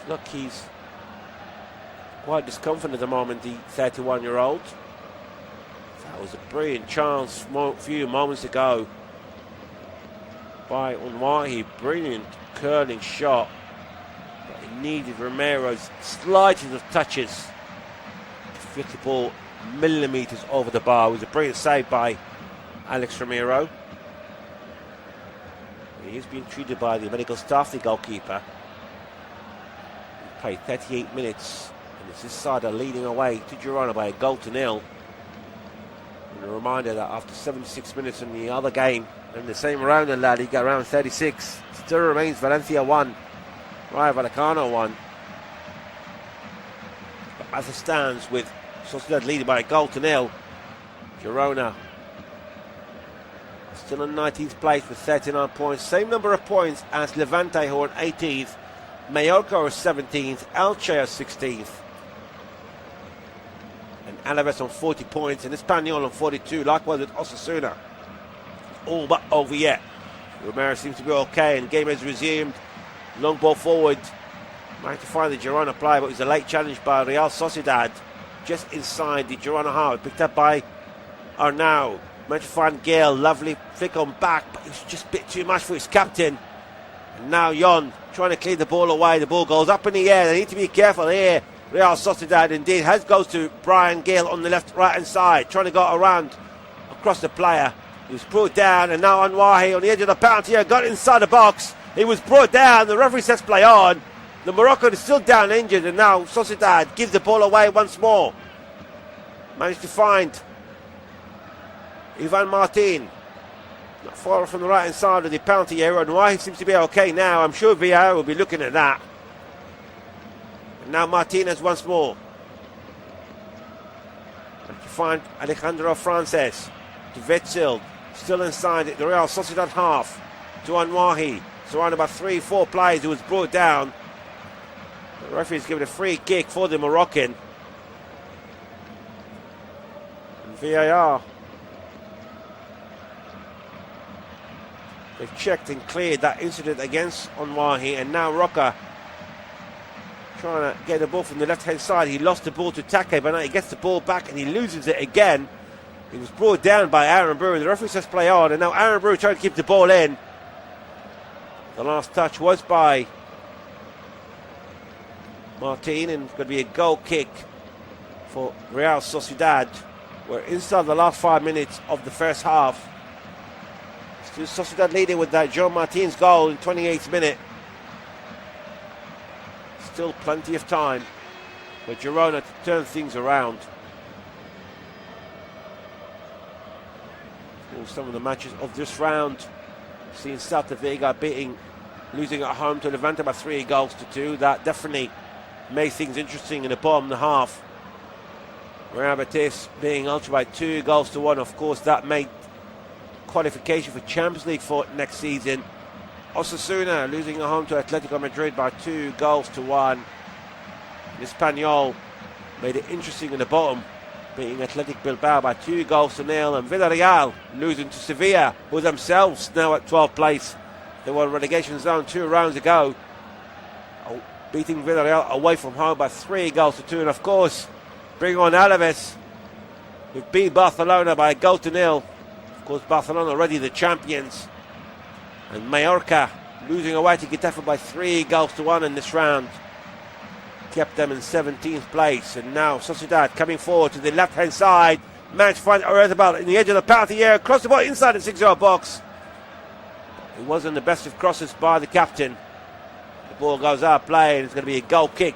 Look, he's quite discomforted at the moment, the 31-year-old. That was a brilliant chance a few moments ago by Anwahi. Brilliant curling shot. But he needed Romero's slightest of touches to flick the ball millimetres over the bar. It was a brilliant save by Alex Romero. He is being treated by the medical staff, the goalkeeper. Played 38 minutes, and it's this side are leading away to Girona by a 1-0. And a reminder that after 76 minutes in the other game, in the same round in La Liga, around 36, still remains Valencia 1, Rayo Vallecano 1. But as it stands, with Sociedad leading by a 1-0, Girona still in 19th place with 39 points, same number of points as Levante, who are on 18th. Mallorca are 17th, Elche are 16th, and Alaves on 40 points, and Espanyol on 42, likewise with Osasuna. All but over yet. Romero seems to be okay, and the game has resumed. Long ball forward, managed to find the Girona player, but it was a late challenge by Real Sociedad, just inside the Girona half, picked up by Arnau. Managed to find Gale, lovely flick on back, but it was just a bit too much for his captain. And now Jon trying to clear the ball away. The ball goes up in the air. They need to be careful here Real Sociedad indeed goes to Brian Gill on the right hand side, trying to go around across the player. He was brought down, and now Anwahi on the edge of the penalty area got inside the box. He was brought down. The referee says play on. The Moroccan is still down injured, and now Sociedad gives the ball away once more. Managed to find Ivan Martin, not far from the right hand side of the penalty area. Anwahi seems to be okay now. I'm sure VAR will be looking at that. And now Martinez once more. And to find Alejandro Frances to Wetzel, still inside the Real Sociedad half, to Anwahi, surrounded by 3-4 players, who was brought down. The referee's given a free kick for the Moroccan. And VAR, they've checked and cleared that incident against Anwahi, and now Roca trying to get the ball from the left hand side. He lost the ball to Take, but now he gets the ball back and he loses it again. He was brought down by Aaron Brewer. The referee says play on, and now Aaron Brewer trying to keep the ball in. The last touch was by Martin, and it's going to be a goal kick for Real Sociedad. We're inside the last 5 minutes of the first half. Still Sociedad leading with that João Martins goal in 28th minute. Still plenty of time for Girona to turn things around. Some of the matches of this round, seeing Celta Vigo losing at home to Levante by 3-2. That definitely made things interesting in the bottom half. Real Betis being ultra by 2-1. Of course, that made qualification for Champions League for next season. Osasuna losing at home to Atletico Madrid by 2-1. Espanyol made it interesting in the bottom, beating Athletic Bilbao by 2-0, and Villarreal losing to Sevilla, who themselves now at 12th place. They were in relegation zone 2 rounds ago, beating Villarreal away from home by 3-2, and of course bring on Alaves, who beat Barcelona by 1-0. Of course, Barcelona already the champions, and Mallorca losing away to Getafe by 3-1 in this round, kept them in 17th place. And now Sociedad coming forward to the left hand side, managed to find Oyarzabal in the edge of the penalty area, cross the ball inside the 6-yard box. It wasn't the best of crosses by the captain. The ball goes out play, and it's going to be a goal kick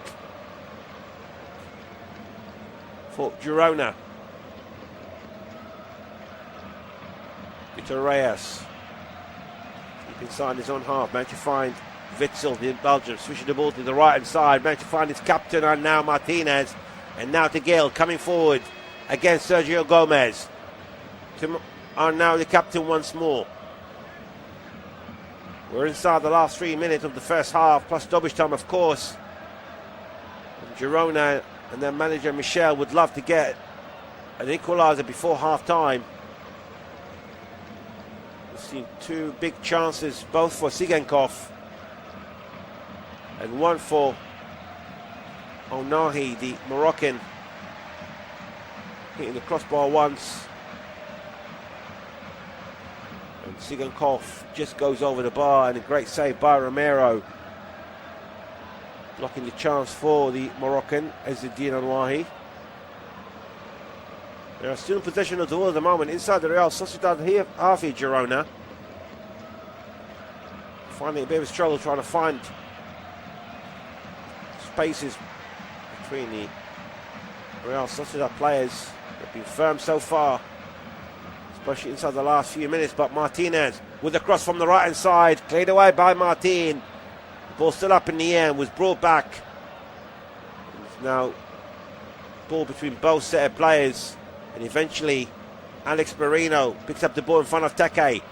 for Girona. Vitor Reyes deep inside his own half, managed to find Witzel, the Belgian, switching the ball to the right hand side, managed to find his captain, and now Martinez, and now to Gil coming forward against Sergio Gomez. And now the captain once more. We're inside the last 3 minutes of the first half, plus stoppage time, of course. And Girona and their manager Michel would love to get an equaliser before half time. We've seen 2 big chances, both for Sigankov and one for Onahi, the Moroccan, hitting the crossbar once, and Sigankov just goes over the bar, and a great save by Romero, blocking the chance for the Moroccan, Ezzedine Anwahi. They are still in possession of the ball at the moment inside the Real Sociedad here, half here, Girona. Finding a bit of a struggle trying to find spaces between the Real Sociedad players. They've been firm so far, especially inside the last few minutes, but Martinez with a cross from the right hand side, cleared away by Martin. The ball still up in the air and was brought back. It's now ball between both set of players, and eventually Alex Merino picks up the ball in front of Take.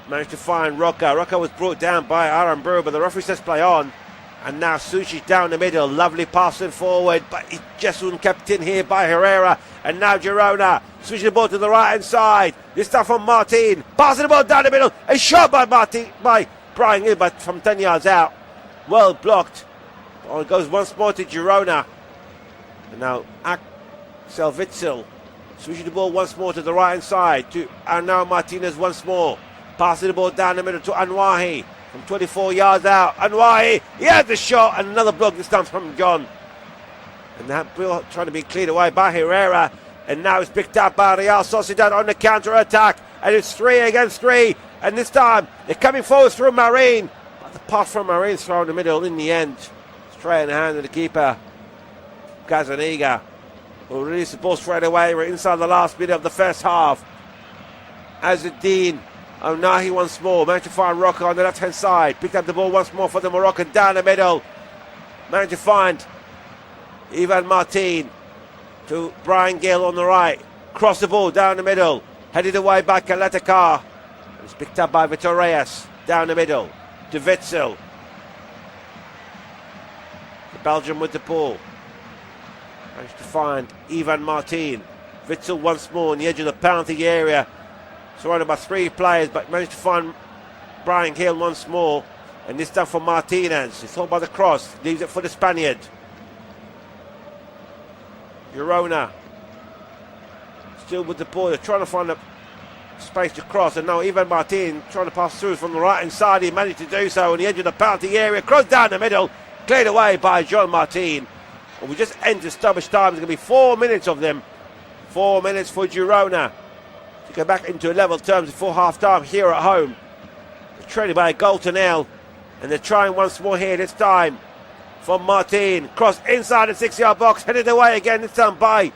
Managed to find Roca. Roca was brought down by Aaron Brewer, but the referee says play on. And now Sucic down the middle, lovely passing forward, but it just wasn't kept in here by Herrera. And now Girona switching the ball to the right hand side. This time from Martin, passing the ball down the middle. A shot by Brian Hill, but from 10 yards out, well blocked. Oh, it goes once more to Girona. And now Axel Witzel switching the ball once more to the right hand side and now Martinez once more, passing the ball down the middle to Anwahi. From 24 yards out, Anwahi, he had the shot, and another block this time from John. And that ball trying to be cleared away by Herrera. And now it's picked up by Real Sociedad on the counter-attack. And it's 3 against 3. And this time, they're coming forward through Marin. But the pass from Marin's thrown in the middle in the end. Straight in the hand of the keeper, Gazzaniga, who released the ball straight away. We're inside the last minute of the first half. Azuddin Onahi once more. Managed to find Rocco on the left-hand side. Picked up the ball once more for the Moroccan down the middle. Managed to find Ivan Martin to Brian Gill on the right. Cross the ball down the middle. Headed away by Kaletakar. It's picked up by Vitor Reyes. Down the middle to Witsel. The Belgium with the ball. Managed to find Ivan Martin. Witsel once more on the edge of the penalty area. Surrounded by 3 players, but managed to find Brian Gill once more. And this time for Martinez. It's all by the cross. Leaves it for the Spaniard. Girona still with the ball. They're trying to find a space to cross, and now Ivan Martin trying to pass through from the right hand side. He managed to do so on the edge of the penalty area. Cross down the middle, cleared away by Jean Martin. And we just entered stoppage time. There's going to be 4 minutes of them. 4 minutes for Girona to go back into level terms before half time here at home. They're trailing by a goal to nil, and they're trying once more here this time. From Martin, cross inside the 6-yard box, headed away again, this time by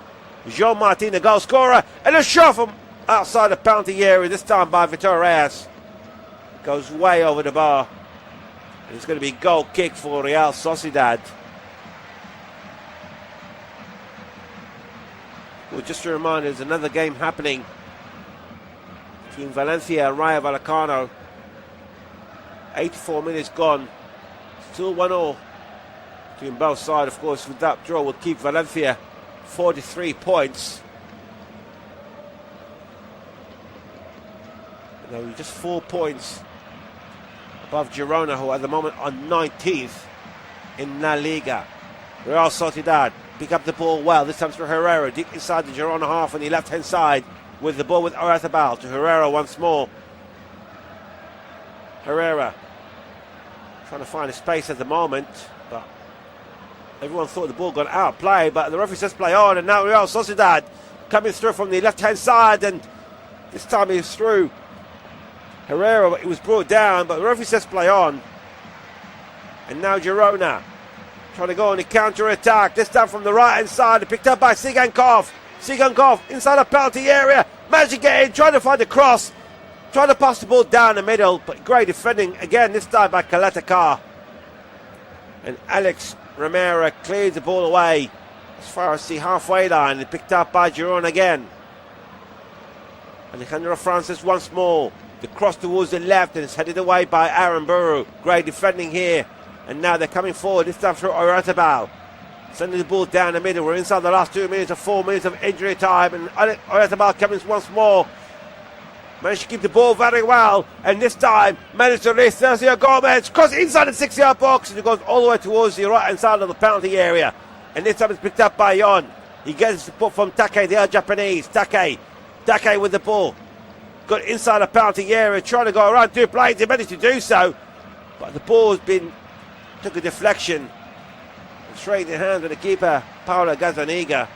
Jean Martin, the goal scorer, and a shot from outside the penalty area, this time by Vitor Reyes. Goes way over the bar. And it's going to be goal kick for Real Sociedad. Well, just a reminder, there's another game happening between Valencia and Rayo Vallecano. 84 minutes gone, still 1-1. Between both sides, of course, with that draw will keep Valencia 43 points. You know, just 4 points above Girona, who at the moment are 19th in La Liga. Real Sociedad pick up the ball well. This time through Herrera, deep inside the Girona half on the left-hand side, with the ball with Oyarzabal to Herrera once more. Herrera trying to find a space at the moment, but everyone thought the ball got out of play, but the referee says play on, and now Real Sociedad coming through from the left-hand side, and this time he's through Herrera, but it was brought down, but the referee says play on. And now Girona trying to go on the counter-attack, this time from the right-hand side, picked up by Sigankov. Sigankov inside the penalty area, managed to get in, trying to find the cross, trying to pass the ball down the middle, but great defending again, this time by Kaletakar. And Alex Romero cleared the ball away as far as the halfway line, and picked up by Girona again. Alejandro Francis once more. The cross towards the left, and it's headed away by Aaron Buru. Great defending here. And now they're coming forward, this time through Oyarzabal. Sending the ball down the middle. We're inside the last 2 minutes of 4 minutes of injury time. And Oyarzabal coming once more. Managed to keep the ball very well. And this time managed to release Sergio Gomez. Cross inside the 6-yard box. And it goes all the way towards the right-hand side of the penalty area. And this time it's picked up by Yon. He gets support from Take, the other Japanese. Take with the ball. Got inside the penalty area, trying to go around 2 players. He managed to do so, but the ball's took a deflection. Straight in the hand of the keeper, Paulo Gazzaniga.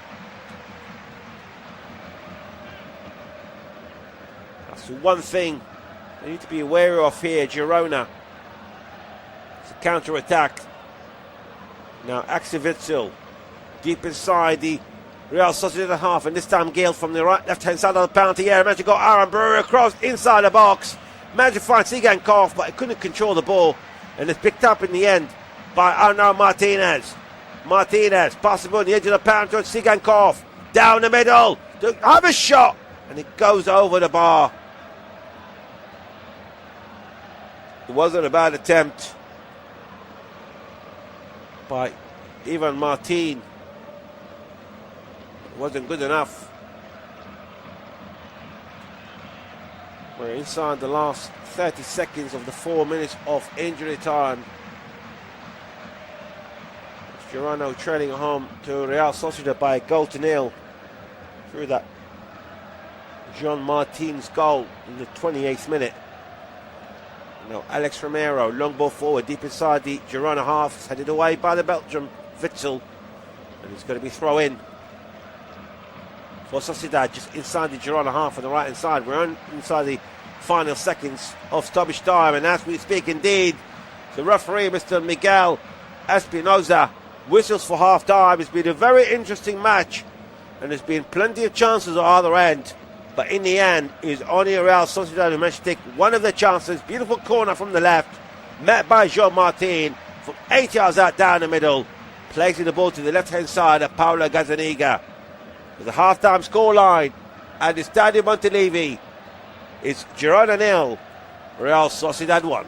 That's the one thing they need to be aware of here, Girona. It's a counter-attack. Now Axel Witsel, deep inside the Real Sociedad half, and this time Gale from the left-hand side of the penalty area. Managed to go Aaron Brewer across inside the box. Managed to find Sigankov, but he couldn't control the ball. And it's picked up in the end by Arnaud Martinez. Martinez passes on the edge of the penalty to Sigankov. Down the middle. To have a shot. And it goes over the bar. It wasn't a bad attempt by Ivan Martin. Wasn't good enough. We're inside the last 30 seconds of the 4 minutes of injury time. Girona trailing home to Real Sociedad by a goal to nil through that Jean Martin's goal in the 28th minute. Now Alex Romero, long ball forward, deep inside the Girona half, headed away by the Belgium Witsel. And it's going to be throw in for Sociedad, just inside the Girona half on the right hand side. We're inside the final seconds of stoppage time, and as we speak, indeed, the referee, Mr. Miguel Espinoza, whistles for half time. It's been a very interesting match, and there's been plenty of chances at either end, but in the end, it's only Real Sociedad who managed to take one of the chances. Beautiful corner from the left, met by João Martin from 8 yards out down the middle, placing the ball to the left hand side of Paulo Gazzaniga. With the half-time scoreline at the Stadio Montilivi, it's Girona 0, Real Sociedad 1.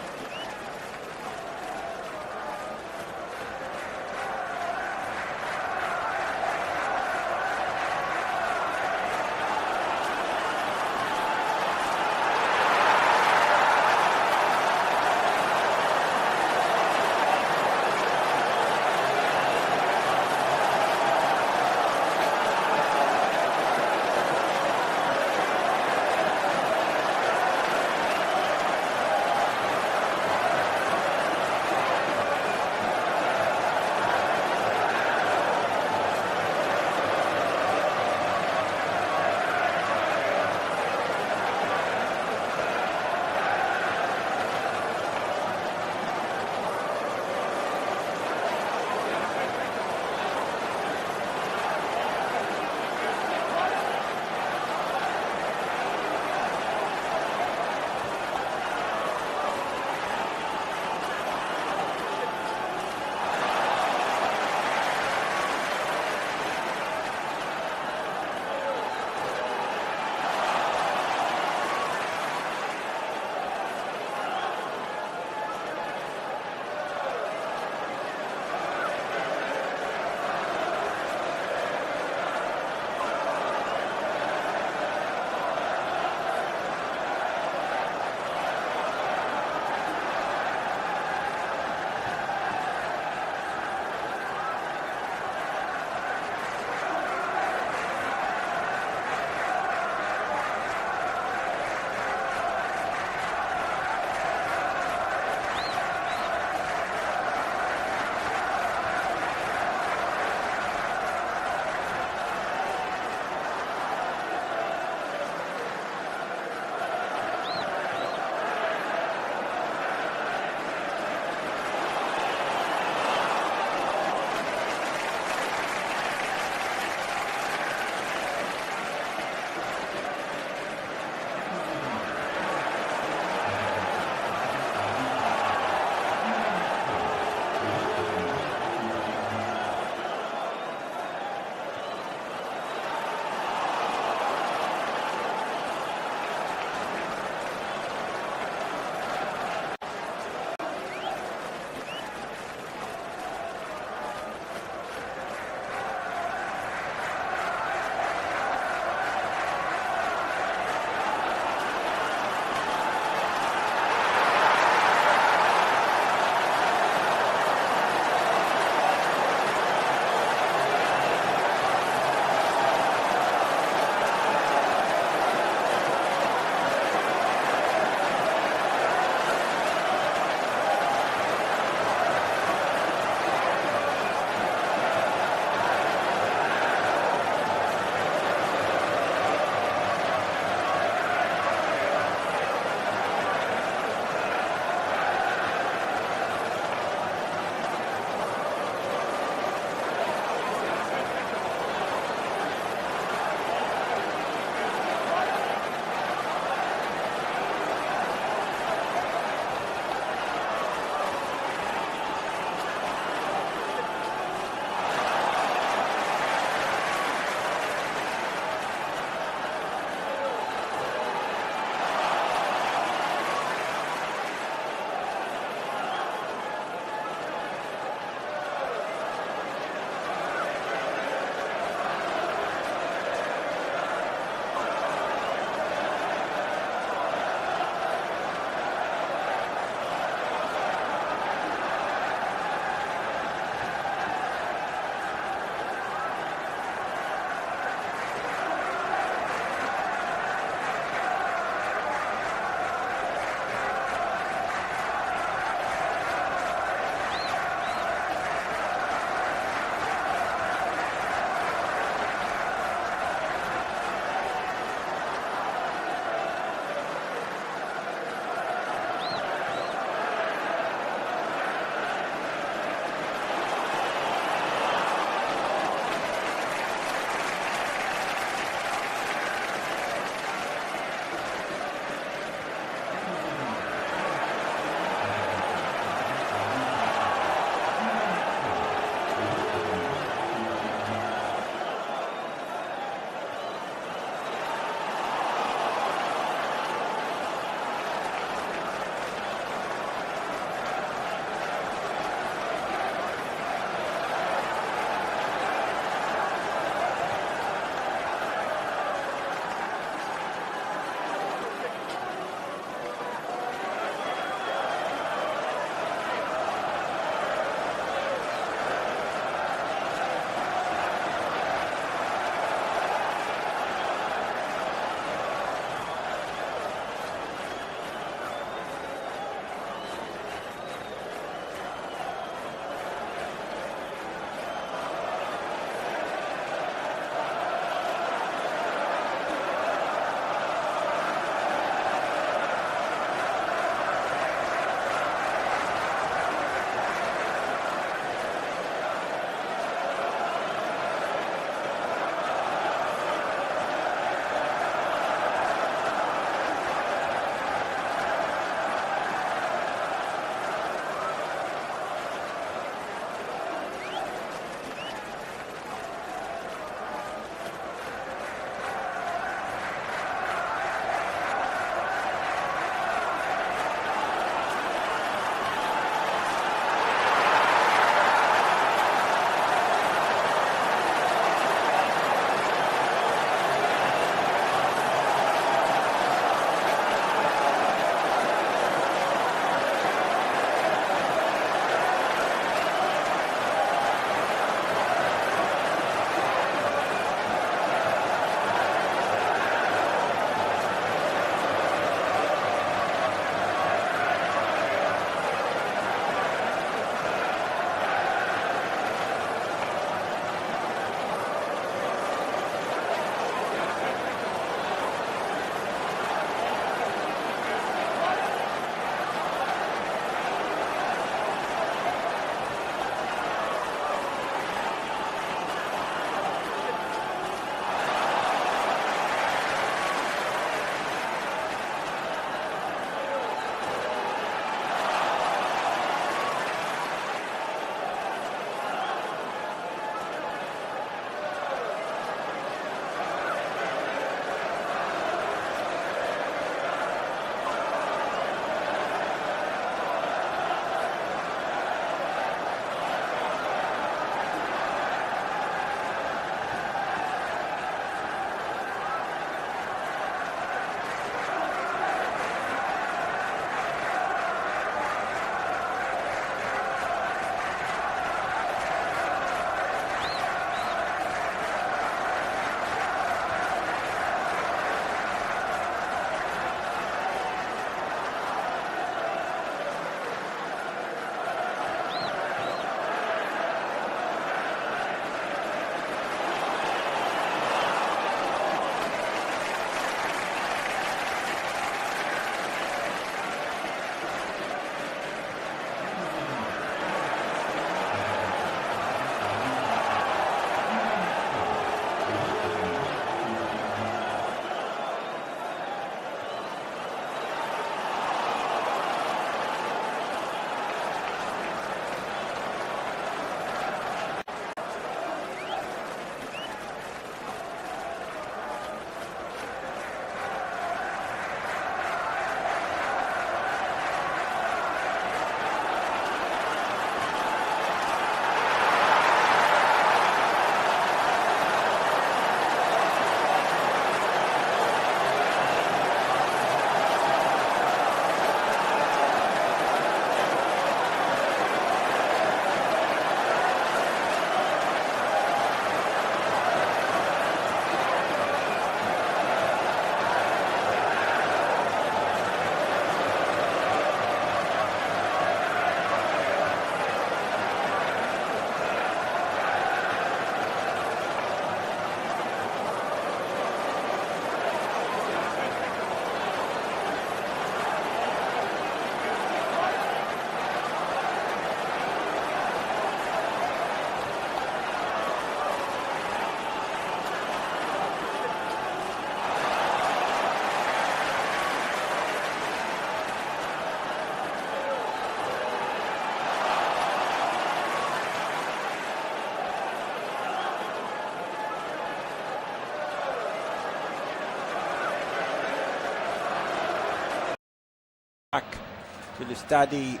to the Stadi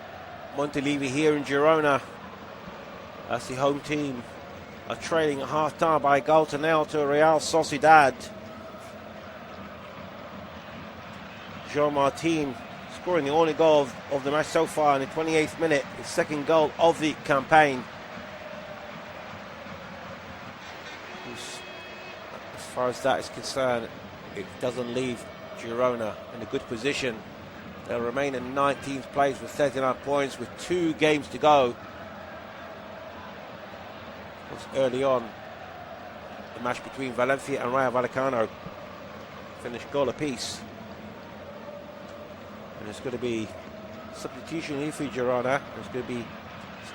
Montilivi here in Girona. That's the home team. Are trailing at half-time by a goal to nil to Real Sociedad. Jean Martin scoring the only goal of the match so far in the 28th minute, his second goal of the campaign. As far as that is concerned, it doesn't leave Girona in a good position. They'll remain in 19th place with 39 points with 2 games to go. Early on, the match between Valencia and Rayo Vallecano finished goal apiece. And there's going to be substitution here for Girona. There's going to be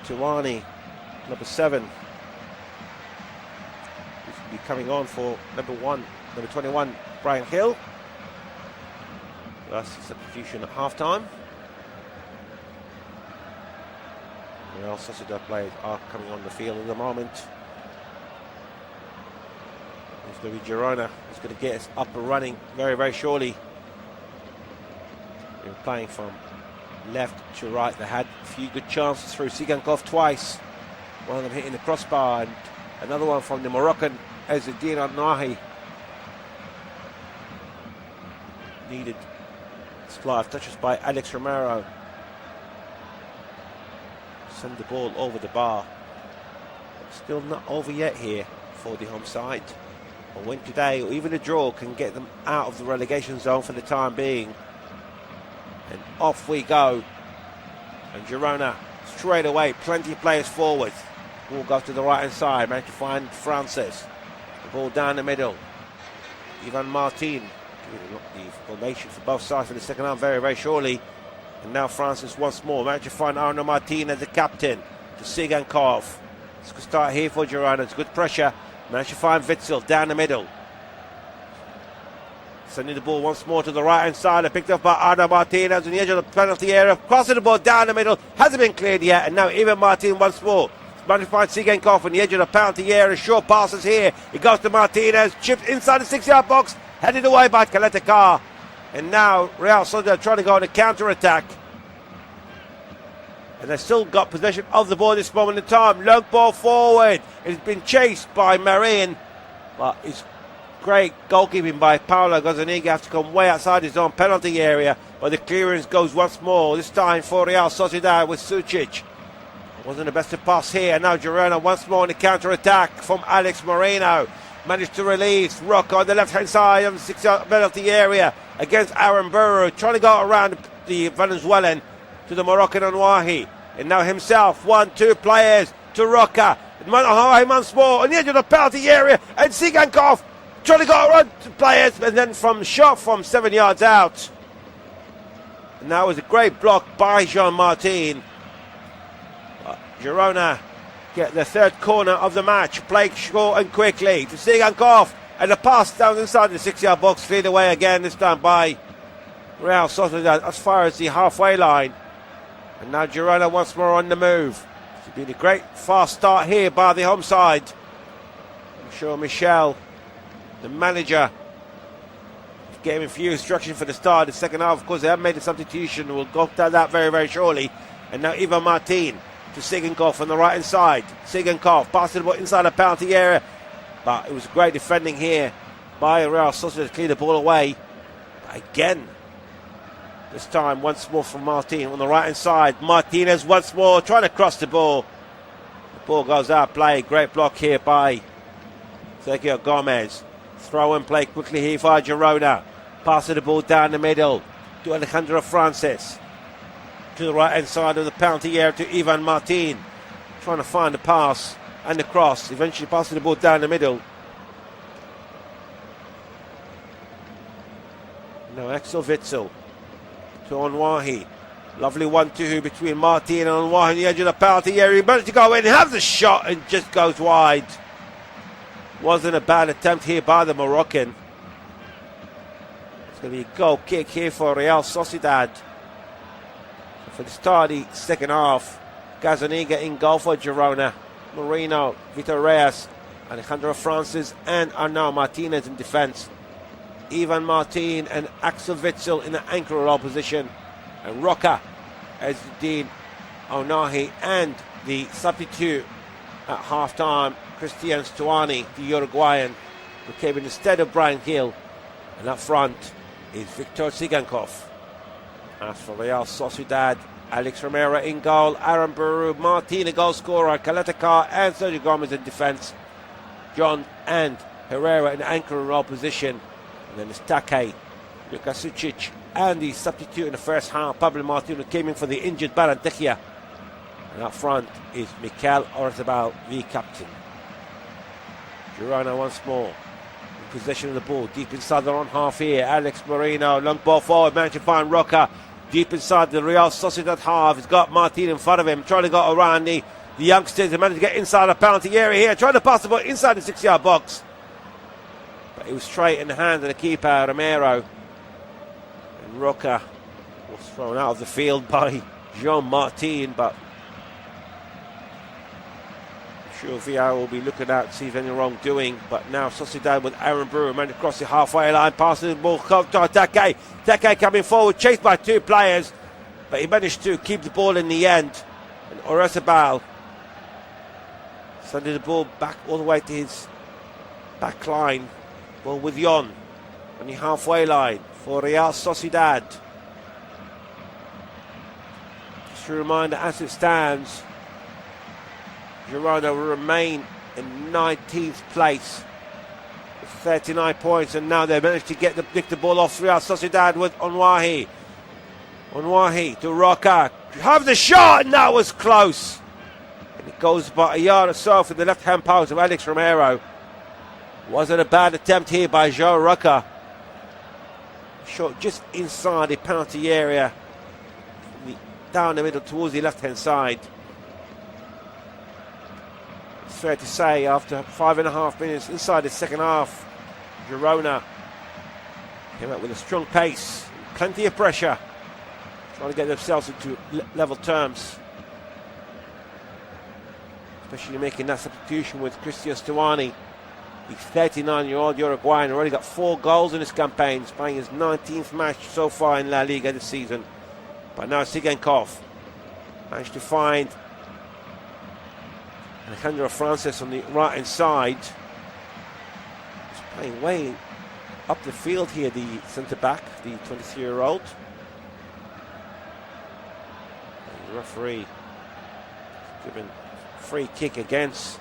Tuani, number 7. He's going to be coming on for number 21, Brian Hill. That's the substitution at half-time. Real Sociedad players are coming on the field at the moment. It's going to be Girona who's going to get us up and running very, very shortly. They're playing from left to right. They had a few good chances through Sigankov twice. One of them hitting the crossbar, and another one from the Moroccan Ezzedine Al-Nahi. Needed slight touches by Alex Romero. Send the ball over the bar. Still not over yet here for the home side. A win today or even a draw can get them out of the relegation zone for the time being. And off we go. And Girona straight away, plenty of players forward. Ball goes to the right hand side, managed to find Francis. The ball down the middle. Ivan Martin giving the formation for both sides for the second half very, very shortly. And now Francis once more. Managed to find Arno Martin as the captain to Sigankov. It's going to start here for Girona. It's good pressure. Managed to find Witzel down the middle. Sending the ball once more to the right hand side. Picked up by Arno Martinez on the edge of the penalty area. Crossing the ball down the middle. Hasn't been cleared yet. And now Ivan Martin once more. Managed to find Sigankov on the edge of the penalty area. Short passes here. It goes to Martinez. Chipped inside the 6-yard box. Headed away by Kaletakar. And now Real Sociedad trying to go on a counter-attack. And they've still got possession of the ball at this moment in time. Long ball forward. It's been chased by Marin. But it's great goalkeeping by Paulo Gazzaniga. Has to come way outside his own penalty area. But the clearance goes once more. This time for Real Sociedad with Sucic. Wasn't the best to pass here. And now Girona once more in the counter-attack from Alex Moreno. Managed to release Rocco on the left-hand side of the 6-yard penalty area against Aaron Burrow. Trying to go around the Venezuelan to the Moroccan Anwahi. And now himself, 1-2 players to Rocca. Once more on the edge of the penalty area. And Sigankov trying to go around to players. And then from shot from 7 yards out. And that was a great block by Jean Martin. Girona get the third corner of the match. Played short and quickly to Sigankov. And the pass down inside the 6-yard box. Cleared away again, this time by Real Sociedad as far as the halfway line. And now Girona once more on the move. It's been a great fast start here by the home side. I'm sure Michel, the manager, gave him a few instructions for the start of the second half. Of course, they have made a substitution. We'll go to that very, very shortly. And now Ivan Martin to Sigankov on the right hand side. Sigankov passing the ball inside the penalty area. But it was great defending here by Real Sociedad to clear the ball away. But again, this time once more from Martin on the right hand side. Martinez once more trying to cross the ball. The ball goes out play. Great block here by Sergio Gomez. Throw and play quickly here for Girona. Passing the ball down the middle to Alejandro Francis. To the right hand side of the penalty area to Ivan Martin. Trying to find the pass and the cross. Eventually passing the ball down the middle. Now Axel Witzel to Onwahi. Lovely 1-2 between Martin and Onwahi on the edge of the penalty area. He managed to go in, has a shot and just goes wide. Wasn't a bad attempt here by the Moroccan. It's going to be a goal kick here for Real Sociedad. For the start of the second half, Gazzaniga in goal for Girona. Moreno, Vitor Reyes, Alejandro Francis and Arnau Martinez in defence. Ivan Martin and Axel Witzel in the anchor role position. And Rocca Ezzeddine Onahi, and the substitute at half-time, Cristian Stuani, the Uruguayan, who came in instead of Brian Hill. And up front is Victor Sigankov. As for Real Sociedad, Alex Romero in goal, Aaron Baru, Martin, a goal scorer, Kaletakar and Sergio Gomez in defence, John and Herrera in anchor and roll position, and then it's Take, Lukasucic, and the substitute in the first half, Pablo Martin, who came in for the injured Barandechia. And up front is Mikel Orzabal, the captain. Girona once more in possession of the ball, deep inside their own half here. Alex Moreno, long ball forward, managed to find Roca deep inside the Real Sociedad half. He's got Martin in front of him, trying to go around the youngsters. They managed to get inside the penalty area here, trying to pass the ball inside the 6-yard box. But it was straight in the hands of the keeper, Romero. And Roca was thrown out of the field by Jean Martin, but I'm sure VR will be looking out to see if any wrongdoing. But now Sociedad with Aaron Brewer managed to cross the halfway line, passing the ball to Take. Take coming forward, chased by two players, but he managed to keep the ball in the end. And Orzabal sending the ball back all the way to his back line. Ball with Yon on the halfway line for Real Sociedad. Just a reminder, as it stands, Girona will remain in 19th place with 39 points, and now they managed to nick the ball off Real Sociedad with Onwahi. Onwahi to Roca. Have the shot, and that was close. And it goes about a yard or so for the left-hand post of Alex Romero. Wasn't a bad attempt here by João Roca. Shot just inside the penalty area, down the middle towards the left-hand side. It's fair to say, after 5.5 minutes inside the second half, Girona came out with a strong pace, plenty of pressure, trying to get themselves into level terms. Especially making that substitution with Cristian Stuani. He's 39-year-old Uruguayan, already got 4 goals in his campaign. He's playing his 19th match so far in La Liga this season. But now Sigankov managed to find Alejandro Francis on the right-hand side. He's playing way up the field here, the centre-back, the 23-year-old. The referee given free kick against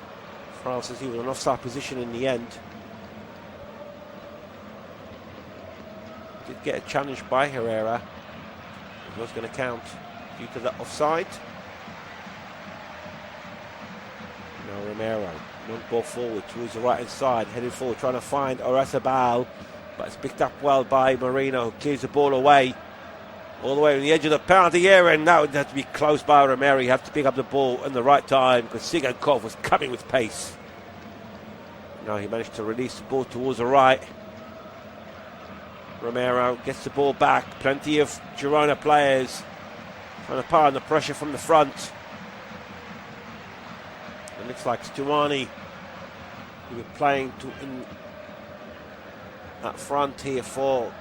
Francis. He was in an offside position in the end. Did get a challenge by Herrera. It was going to count due to that offside. Now Romero, long ball forward towards the right hand side, heading forward, trying to find Orzabal, but it's picked up well by Moreno, who clears the ball away, all the way on the edge of the penalty area, and that would have to be close by Romero. You have to pick up the ball in the right time because Sigankov was coming with pace. Now he managed to release the ball towards the right. Romero gets the ball back. Plenty of Girona players trying to pile on the pressure from the front. It looks like Stuani, who was playing in that front here for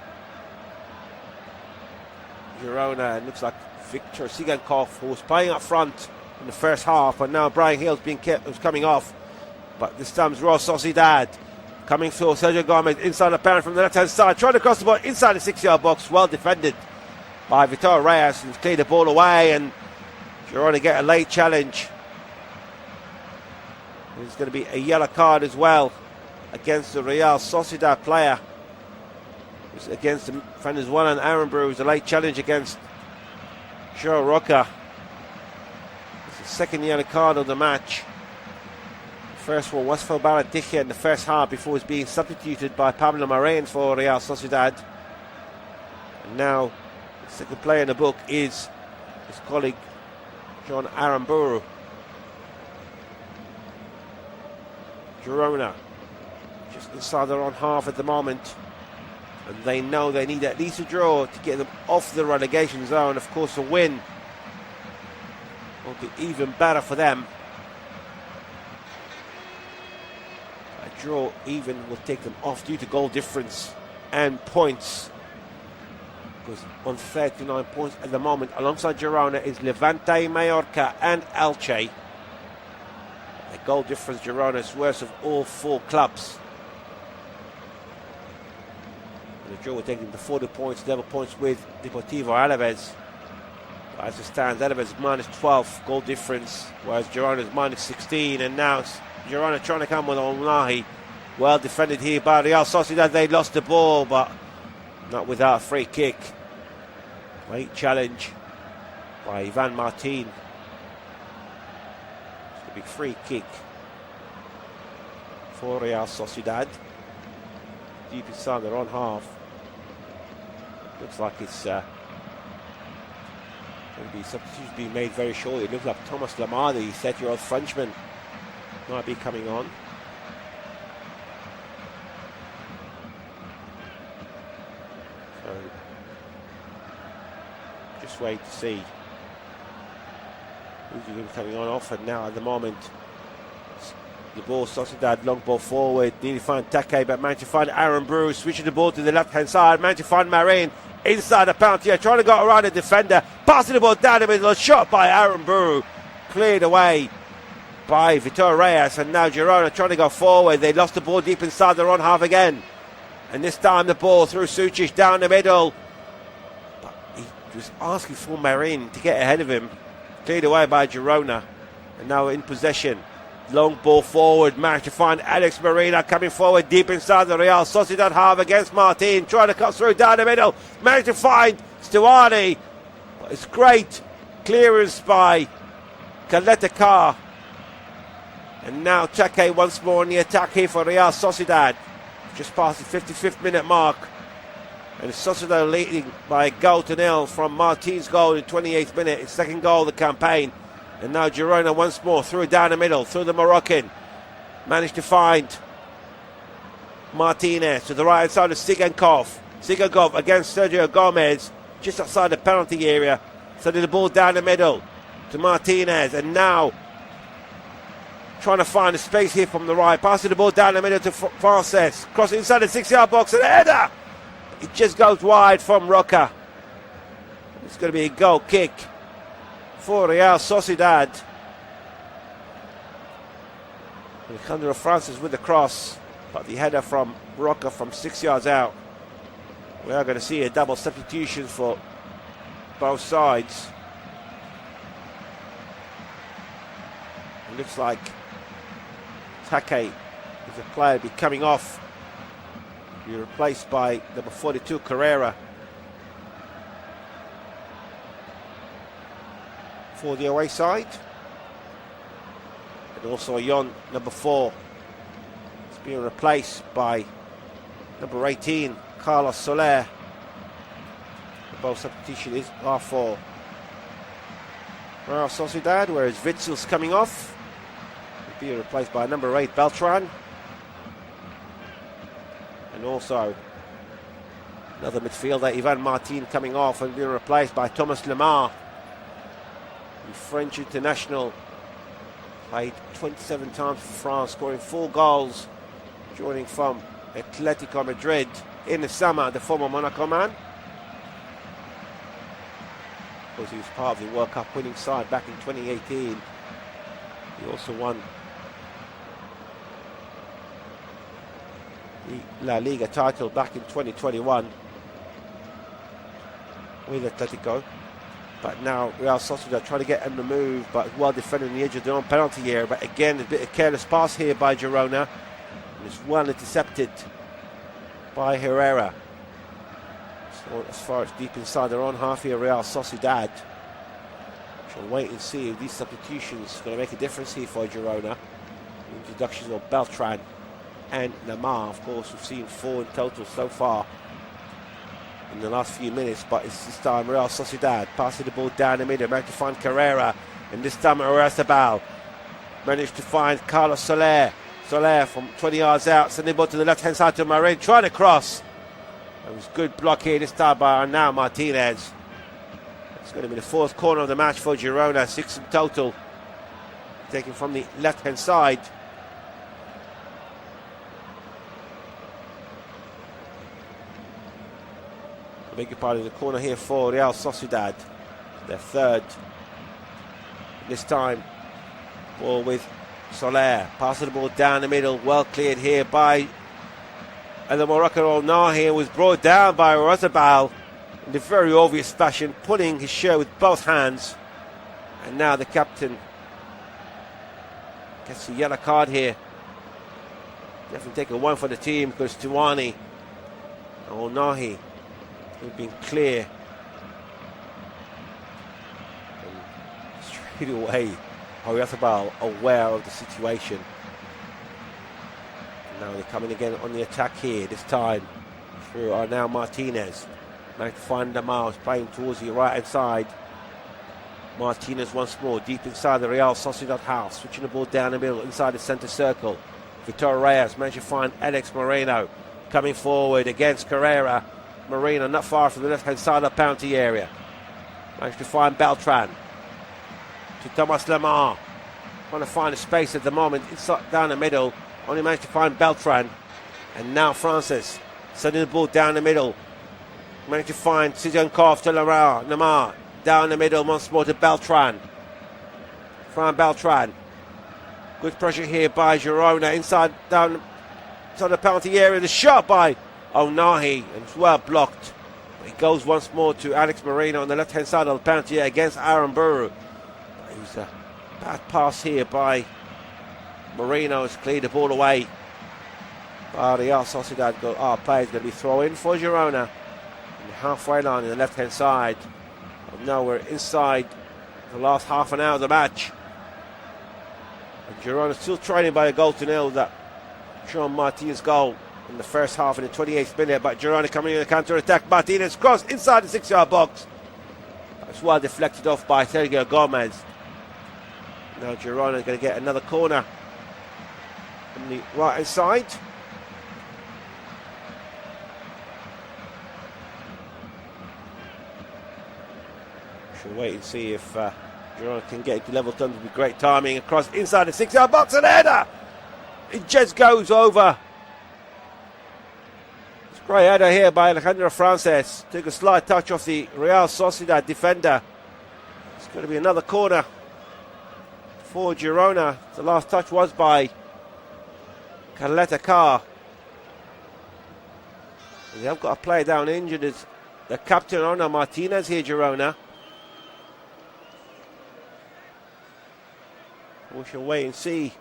Girona. It looks like Victor Sigankov, who was playing up front in the first half, but now Brian Hill's was coming off. But this time it's Real Sociedad coming through. Sergio Gomez inside the parent from the left-hand side, trying to cross the ball inside the 6-yard box. Well defended by Vitor Reyes, who's cleared the ball away, and Girona get a late challenge. There's going to be a yellow card as well against the Real Sociedad player. It's against the Venezuelan Aaron Brewer. It was a late challenge against João Roca. It's the second yellow card of the match. The first one was for Barandechia in the first half before he was being substituted by Pablo Marin for Real Sociedad. And now the second player in the book is his colleague John Aramburu. Girona just inside their own half at the moment, and they know they need at least a draw to get them off the relegation zone. Of course, a win will be even better for them. A draw even will take them off due to goal difference and points. because on 39 points at the moment. Alongside Girona is Levante, Mallorca and Elche. The goal difference, Girona is worst of all 4 clubs. And the draw will take them to 40 points, level points with Deportivo Alaves. But as it stands, Alaves minus 12 goal difference, whereas Girona is minus 16. And now Girona trying to come with Olnahi. Well defended here by Real Sociedad. They lost the ball, but not without a free kick. Great challenge by Ivan Martin. It's a big free kick for Real Sociedad. Deep inside their own half. Looks like it's going to be substitutions being made very shortly. It looks like Thomas Lamar, the 30-year-old Frenchman, might be coming on. So just wait to see who's going to be coming on off. And now at the moment, the ball, Sociedad, long ball forward, nearly find Take, but managed to find Aaron Brew, switching the ball to the left-hand side, managed to find Marin inside the penalty area, trying to go around the defender, passing the ball down the middle, shot by Aaron Brew, cleared away by Vitor Reyes. And now Girona trying to go forward. They lost the ball deep inside their own half again, and this time the ball through Sucic down the middle, but he was asking for Marin to get ahead of him, cleared away by Girona. And now in possession, long ball forward, managed to find Alex Marina coming forward deep inside the Real Sociedad half against Martin, trying to cut through down the middle, managed to find Stuani, but it's great clearance by Kaletakar. And now Take once more in the attack here for Real Sociedad, just past the 55th minute mark, and Sociedad leading by a goal to nil from Martin's goal in the 28th minute, his second goal of the campaign. And now Girona once more through it down the middle, through the Moroccan. Managed to find Martinez to the right side of Sigankov. Sigankov against Sergio Gomez, just outside the penalty area. Sending the ball down the middle to Martinez. And now trying to find a space here from the right. Passing the ball down the middle to Frances. Crossing inside the 6-yard box and a header. It just goes wide from Roca. It's going to be a goal kick for Real Sociedad. Alejandro Francis with the cross, but the header from Roca from 6 yards out. We are going to see a double substitution for both sides. It looks like Take is a player be coming off, be replaced by number 42 Carrera for the away side. And also Yon, number 4, is being replaced by number 18 Carlos Soler. The both substitution are for Real Sociedad, whereas Witzel's coming off, will be replaced by number 8 Beltran. And also another midfielder, Ivan Martin, coming off and being replaced by Thomas Lemar, the French international. Played 27 times for France, scoring 4 goals, joining from Atletico Madrid in the summer, the former Monaco man. Of course, he was part of the World Cup winning side back in 2018. He also won the La Liga title back in 2021 with Atletico. But now Real Sociedad trying to get him to move, but well defended on the edge of their own penalty area. But again, a bit of careless pass here by Girona. And it's well intercepted by Herrera. So as far as deep inside their own half here, Real Sociedad. We'll wait and see if these substitutions are going to make a difference here for Girona. The introductions of Beltran and Lamar. Of course, we've seen 4 in total so far in the last few minutes, but it's this time Real Sociedad passing the ball down the middle, managed to find Carrera, and this time Oyarzabal managed to find Carlos Soler. Soler from 20 yards out, sending the ball to the left-hand side to Marin, trying to cross. It was good block here this time by Arnau Martinez. It's going to be the 4th corner of the match for Girona, 6 in total, taken from the left-hand side. I beg your pardon, the corner here for Real Sociedad. Their third. This time, ball with Soler. Passing the ball down the middle. Well cleared here by the Moroccan Nahi. Was brought down by Rosabal in the very obvious fashion, pulling his shirt with both hands. And now the captain gets a yellow card here. Definitely take a one for the team because Tuani or Nahi have been clear. And straight away, Rosabal aware of the situation. And now they're coming again on the attack here, this time through Arnau Martinez. Managed to find Damals playing towards the right hand side. Martinez once more deep inside the Real Sociedad half, switching the ball down the middle inside the centre circle. Vitor Reyes managed to find Alex Moreno coming forward against Carrera. Moreno not far from the left hand side of the penalty area. Managed to find Beltran to Thomas Lemar, trying to find a space at the moment inside down the middle. Only managed to find Beltran, and now Francis sending the ball down the middle. Managed to find Sijankov to Lemar. Down the middle once more to Beltran. Fran Beltran. Good pressure here by Girona inside the penalty area. The shot by Onahi, and it's well blocked. It goes once more to Alex Moreno on the left hand side of the penalty against Aaron Buru. It was a bad pass here by Moreno. Has cleared the ball away. Real Sociedad play is going to be thrown in for Girona. On the halfway line on the left hand side. Now we're inside the last half an hour of the match. And Girona still trailing by a goal to nil. That Sean Martinez goal in the first half in the 28th minute. But Girona coming in the counter attack. Martinez cross inside the 6-yard box. That's well deflected off by Sergio Gomez. Now Girona is going to get another corner on the right hand side. We'll wait and see if Girona can get it level done. With great timing across inside the 6-yard box, and header! It just goes over. It's a great header here by Alejandro Frances. Took a slight touch off the Real Sociedad defender. It's going to be another corner for Girona. The last touch was by Caleta Carr. They have got a player down injured. It's the captain, Arnau Martinez here, Girona. We shall wait and see.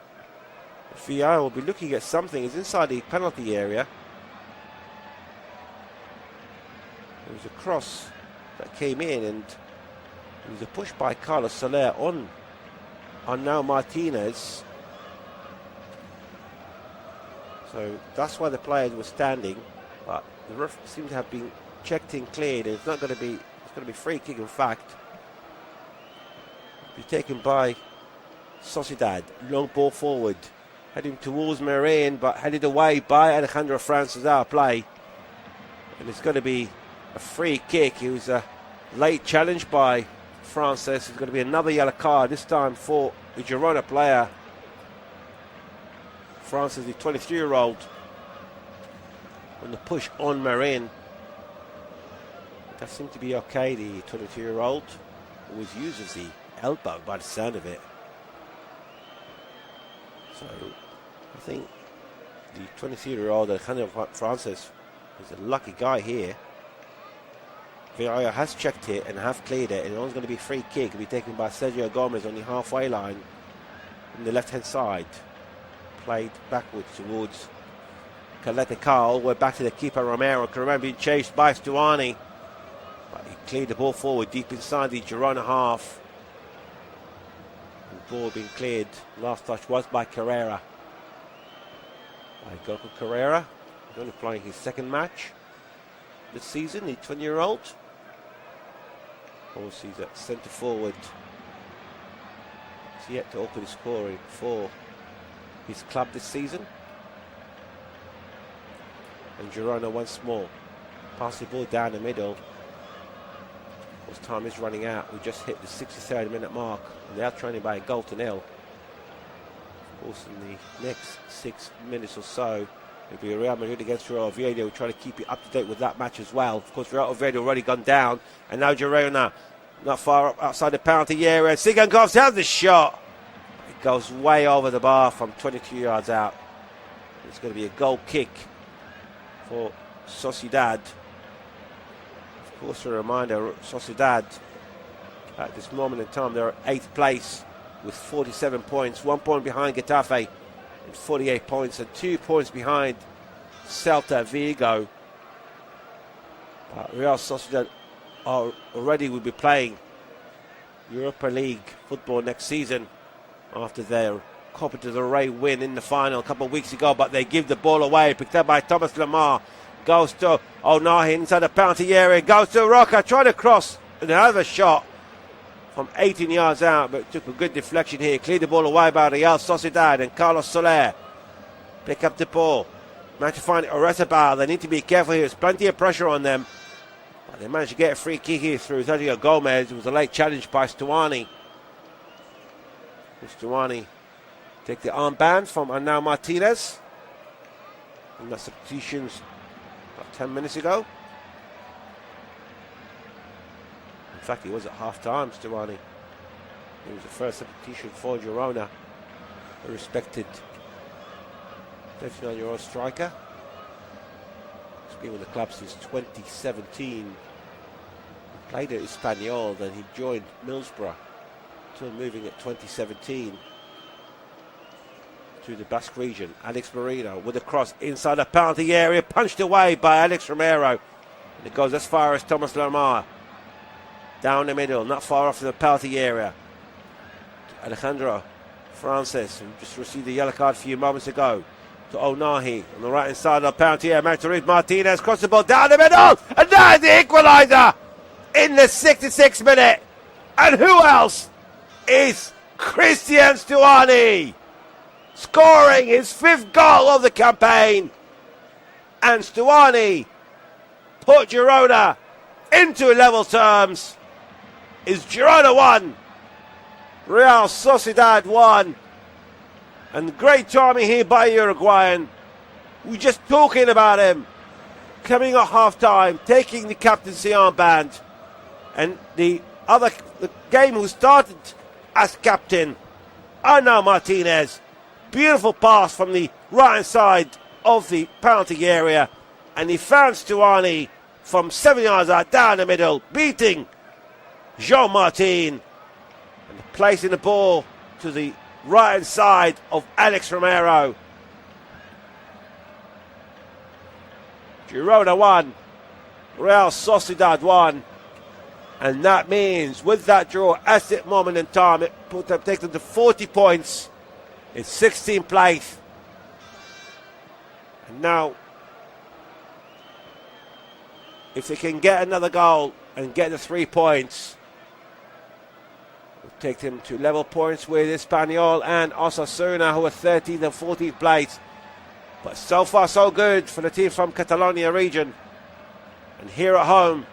VAR will be looking at something. It's inside the penalty area. There was a cross that came in, and it was a push by Carlos Soler on now Martinez. So that's why the players were standing. But the ref seemed to have been checked and cleared. And it's not going to be. It's going to be free kick. In fact, be taken by Sociedad. Long ball forward, heading towards Marin, but headed away by Alejandro Francis. Our play, and it's going to be a free kick. It was a late challenge by Francis. It's going to be another yellow card, this time for the Girona player. Francis, the 23-year-old, on the push on Marin. That seemed to be okay. The 22-year-old always uses the elbow by the sound of it. So I think the 23-year-old Alejandro Francis is a lucky guy here. VAR has checked it and have cleared it, and it's going to be free kick. It'll be taken by Sergio Gomez on the halfway line on the left-hand side. Played backwards towards Caleta Carl. We're back to the keeper Romero. Romero being chased by Stuani, but he cleared the ball forward deep inside the Girona half. The ball being cleared. Last touch was by Carrera. By Goku Carrera. He's only playing his second match this season, the 20-year-old. Of course, he's at centre forward. He's yet to open his scoring for his club this season. And Girona once more. Pass the ball down the middle. As time is running out, we just hit the 63rd minute mark, and they are trailing by a goal to nil. Of course, in the next 6 minutes or so, It'll be Real Madrid against Real Oviedo. We'll try to keep you up to date with that match as well. Of course, Real Oviedo already gone down. And now Girona, not far up outside the penalty area. Sigan goes down the shot. It goes way over the bar from 22 yards out. It's going to be a goal kick for Sociedad. Of course, a reminder, Sociedad, at this moment in time, they're at 8th place with 47 points. 1 point behind Getafe and 48 points, and 2 points behind Celta Vigo. Real Sociedad already will be playing Europa League football next season after their Copa del Rey win in the final a couple of weeks ago, but they give the ball away, picked up by Thomas Lemar, goes to O'Nahi inside the penalty area, goes to Roca, trying to cross, another shot from 18 yards out, but took a good deflection here, cleared the ball away by Real Sociedad, and Carlos Soler pick up the ball, managed to find Oresabal. They need to be careful here, there's plenty of pressure on them, but they managed to get a free kick here through Sergio Gomez. It was a late challenge by Stuani. Stuani take the armband from Arnau Martinez. And that substitutions about 10 minutes ago. In fact, he was at half-time, Stuani. He was the first substitution for Girona. A respected 39-year-old striker. He's been with the club since 2017. He played at Espanyol, then he joined Middlesbrough until moving at 2017 to the Basque region. Alex Merino with a cross inside the penalty area, punched away by Alex Romero. And it goes as far as Thomas Lemar. Down the middle, not far off from the penalty area. Alejandro Francis, who just received a yellow card a few moments ago. To O'Nahi on the right hand side of the penalty area. Martinez Martinez cross the ball down the middle. And there's the equaliser in the 66th minute. And who else is Christian Stuani, scoring his 5th goal of the campaign. And Stuani put Girona into level terms. Is Girona 1, Real Sociedad 1. And great timing here by Uruguayan. We're just talking about him coming at half time, taking the captaincy armband. And the game who started as captain, Arnau Martinez. Beautiful pass from the right hand side of the penalty area, and he found Stuani from 7 yards out down the middle, beating Jean Martin and placing the ball to the right hand side of Alex Romero. Girona 1, Real Sociedad 1, and that means with that draw at that moment in time, it takes them to 40 points. It's 16th place. And now, if they can get another goal and get the 3 points, it'll take them to level points with Espanyol and Osasuna, who are 13th and 14th place. But so far, so good for the team from Catalonia region. And here at home,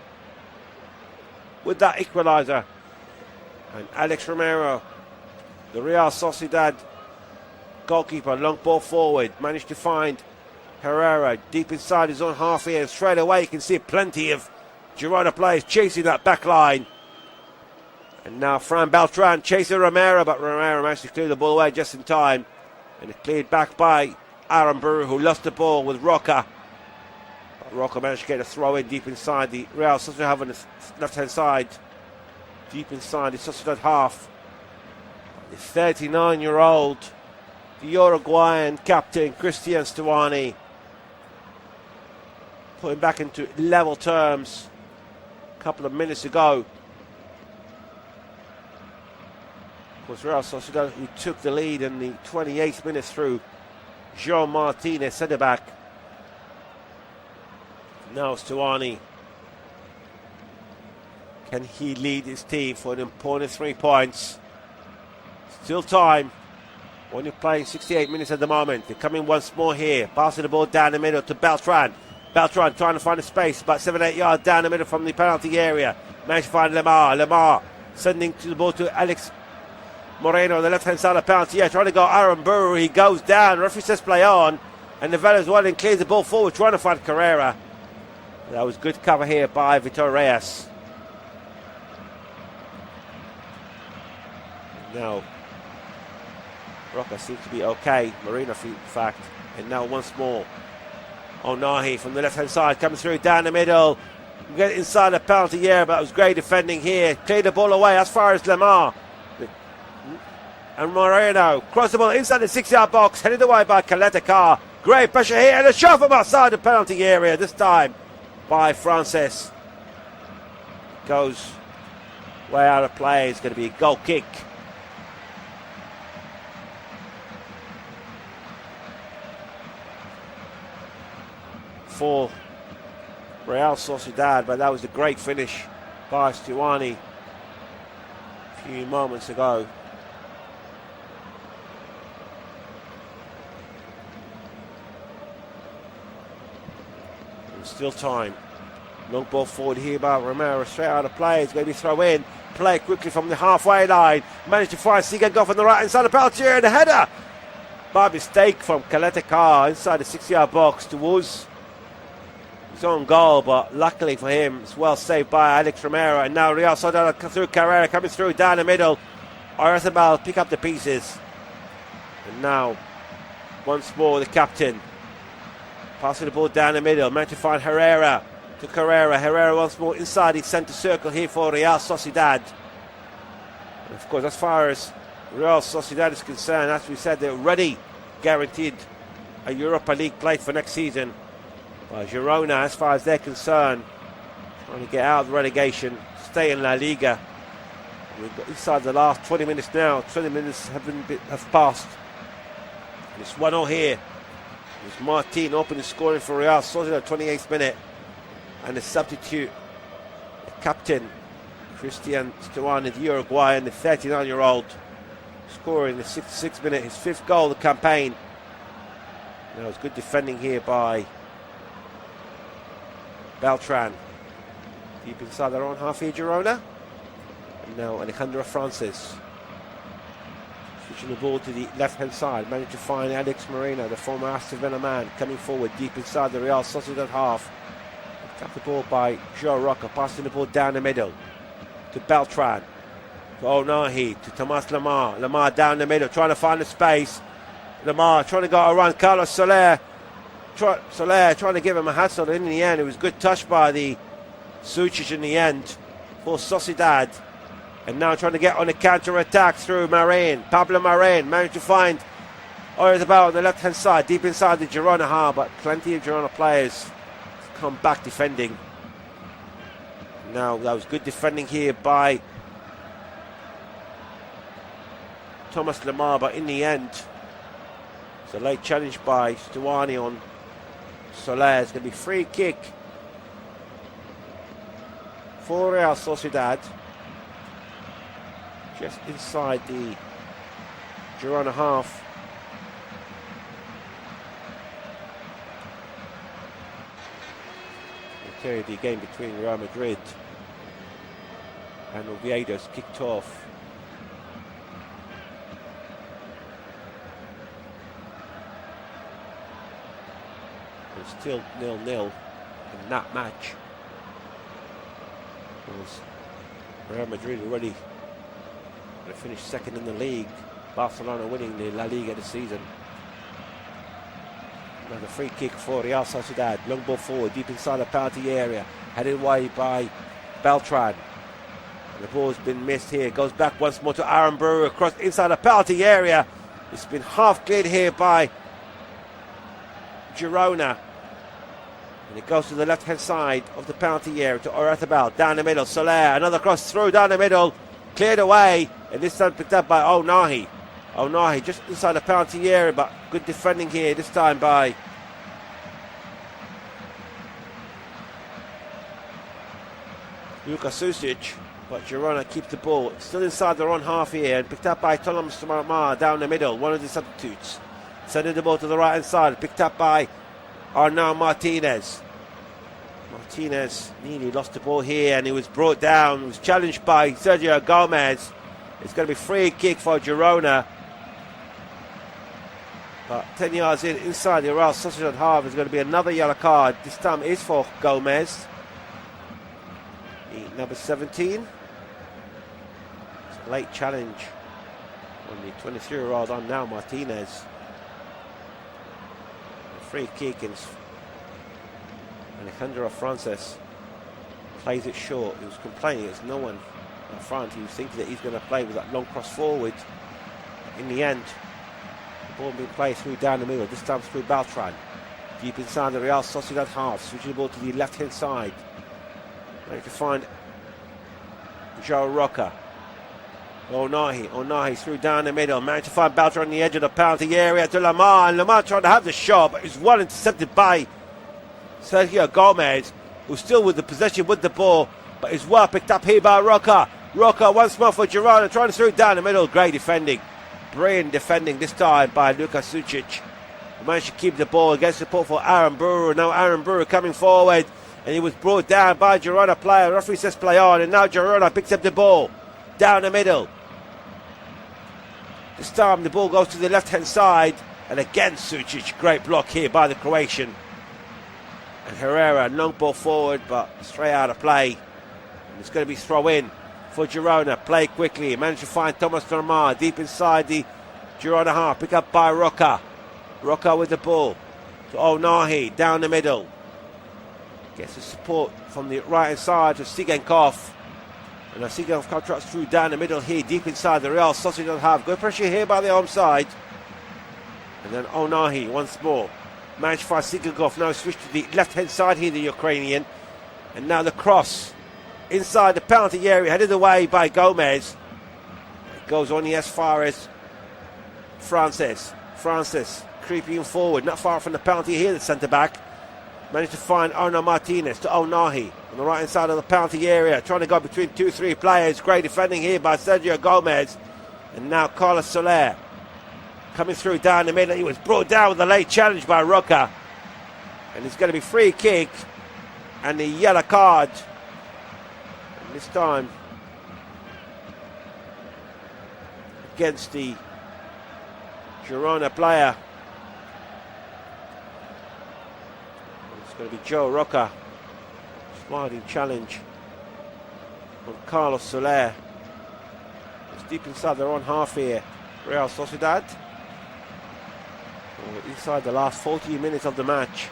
with that equaliser, and Alex Romero, the Real Sociedad goalkeeper, long ball forward, managed to find Herrera deep inside his own half here. Straight away you can see plenty of Girona players chasing that back line. And now Fran Beltran chasing Romero, but Romero managed to clear the ball away just in time. And it cleared back by Aaron Buru, who lost the ball with Roca. But Roca managed to get a throw in deep inside the Real Sociedad on the left hand side. Deep inside the Sociedad half. The 39-year-old, the Uruguayan captain, Christian Stuani, put him back into level terms a couple of minutes ago. Of course, Real Sociedad, who took the lead in the 28th minute through Jean Martinez, centre-back. Now Stuani. Can he lead his team for an important 3 points? Still time. Only playing 68 minutes at the moment. They're coming once more here. Passing the ball down the middle to Beltran. Beltran trying to find a space about 7-8 yards down the middle from the penalty area. Managed to find Lemar. Lemar sending the ball to Alex Moreno on the left-hand side of the penalty. Yeah, trying to go Aaron Buru. He goes down. Referee says play on. And Novello's well and clears the ball forward, trying to find Carrera. That was good cover here by Vitor Reyes. Now, Roca seems to be okay. Marina, in fact. And now once more, Onahi from the left-hand side coming through down the middle. We get inside the penalty area, but it was great defending here. Cleared the ball away as far as Lamar. And Moreno crossed the ball inside the 6-yard box, headed away by Caleta. Great pressure here, and a shot from outside the penalty area, this time by Francis. Goes way out of play. It's going to be a goal kick. For Real Sociedad, but that was a great finish by Stuani a few moments ago. And still time. Long ball forward here by Romero, straight out of play. It's going to be throw in. Play quickly from the halfway line. Managed to find Sigagoff on the right inside the penalty area, and a header by mistake from Caleta inside the 6-yard box towards his own goal, but luckily for him, it's well saved by Alex Romero. And now Real Sociedad through Carrera, coming through down the middle. Oyarzabal pick up the pieces. And now, once more, the captain passing the ball down the middle. Managed to find Herrera to Carrera. Herrera once more inside the centre circle here for Real Sociedad. And of course, as far as Real Sociedad is concerned, as we said, they're already guaranteed a Europa League place for next season. Well, Girona, as far as they're concerned, trying to get out of the relegation, stay in La Liga. We've got inside the last 20 minutes now. 20 minutes have passed. And it's 1-0 here. It's Martin opening scoring for Real Sociedad, 28th minute. And the substitute, the captain, Christian Stuani, the Uruguayan, the 39-year-old, scoring the 66th minute, his 5th goal of the campaign. Now it's good defending here by Beltran. Deep inside their own half here, Girona. And now Alejandro Francis. Switching the ball to the left-hand side. Managed to find Alex Moreno, the former Aston Villa man, coming forward deep inside the Real Sociedad half. Got the ball by Joe Roca, passing the ball down the middle to Beltran. To Onahi, to Tomas Lamar. Lamar down the middle, trying to find the space. Lamar trying to go around Carlos Soler. Soler trying to give him a hassle. In the end, it was good touch by the Sucic in the end for Sociedad. And now trying to get on the counter-attack through Marin. Pablo Marin managed to find Oyarzabal on the left-hand side, deep inside the Girona half, but plenty of Girona players come back defending. Now that was good defending here by Thomas Lamar, but in the end, it's a late challenge by Stuani on Soler. It's going to be free kick for Real Sociedad, just inside the Girona half. I'll tell you, the game between Real Madrid and Oviedo's kicked off. It's still 0-0 in that match. Real Madrid already finished second in the league. Barcelona winning the La Liga this season. Another free kick for Real Sociedad. Long ball forward, deep inside the penalty area. Headed away by Beltran. And the ball's been missed here. Goes back once more to Aaron Brewer across inside the penalty area. It's been half cleared here by Girona. And it goes to the left-hand side of the penalty area to Oyarzabal. Down the middle, Soler. Another cross through down the middle. Cleared away. And this time picked up by Onahi. Onahi just inside the penalty area, but good defending here this time by Luka Sucic. But Girona keep the ball. Still inside their own half here. And picked up by Thomas Lamar down the middle. One of the substitutes. Sending the ball to the right-hand side. Picked up by Arnau Martinez. Martinez nearly lost the ball here, and he was brought down. He was challenged by Sergio Gomez. It's going to be free kick for Girona. But 10 yards inside the Real Sociedad half is going to be another yellow card. This time is for Gomez, number 17. It's a late challenge on the 23-year-old on now Martinez. A free kick, and Alejandro Frances plays it short. He was complaining there's no one up front. He was thinking that he's going to play with that long cross forward. In the end, the ball being played through down the middle, this time through Beltran. Deep inside the Real Sociedad half, switching the ball to the left-hand side. Trying to find Joe Roca. Onahi through down the middle. Managed to find Beltran on the edge of the penalty area to Lamar. And Lamar trying to have the shot, but it's well intercepted by Sergio Gomez, who's still with the possession with the ball, but is well picked up here by Roca. Roca once more for Girona, trying to throw it down the middle. Great defending. Brilliant defending this time by Luka Sucic. He managed to keep the ball against support for Aaron Brewer. Now Aaron Brewer coming forward, and he was brought down by Girona player. Referee says play on, and now Girona picks up the ball down the middle. This time the ball goes to the left-hand side, and again Sucic. Great block here by the Croatian. And Herrera, long ball forward, but straight out of play. And it's going to be throw in for Girona. Play quickly. Managed to find Thomas Lamar deep inside the Girona half. Pick up by Roca. Roca with the ball to Onahi down the middle. Gets the support from the right hand side to Sigankov. And Sigankov cuts through down the middle here, deep inside the Real Sociedad half. Good pressure here by the home side. And then Onahi once more. Managed to find Sigankov. Now switch to the left hand side here, the Ukrainian. And now the cross inside the penalty area, headed away by Gomez. It goes only as far as Francis creeping forward, not far from the penalty here, the centre-back. Managed to find Arno Martinez to Onahi on the right-hand side of the penalty area, trying to go between 2-3 players. Great defending here by Sergio Gomez. And now Carlos Soler coming through down the middle. He was brought down with a late challenge by Roca. And it's going to be free kick and the yellow card. And this time against the Girona player. It's going to be Joe Roca. Sliding challenge on Carlos Soler. It's deep inside their own half here. Real Sociedad. Inside the last 40 minutes of the match.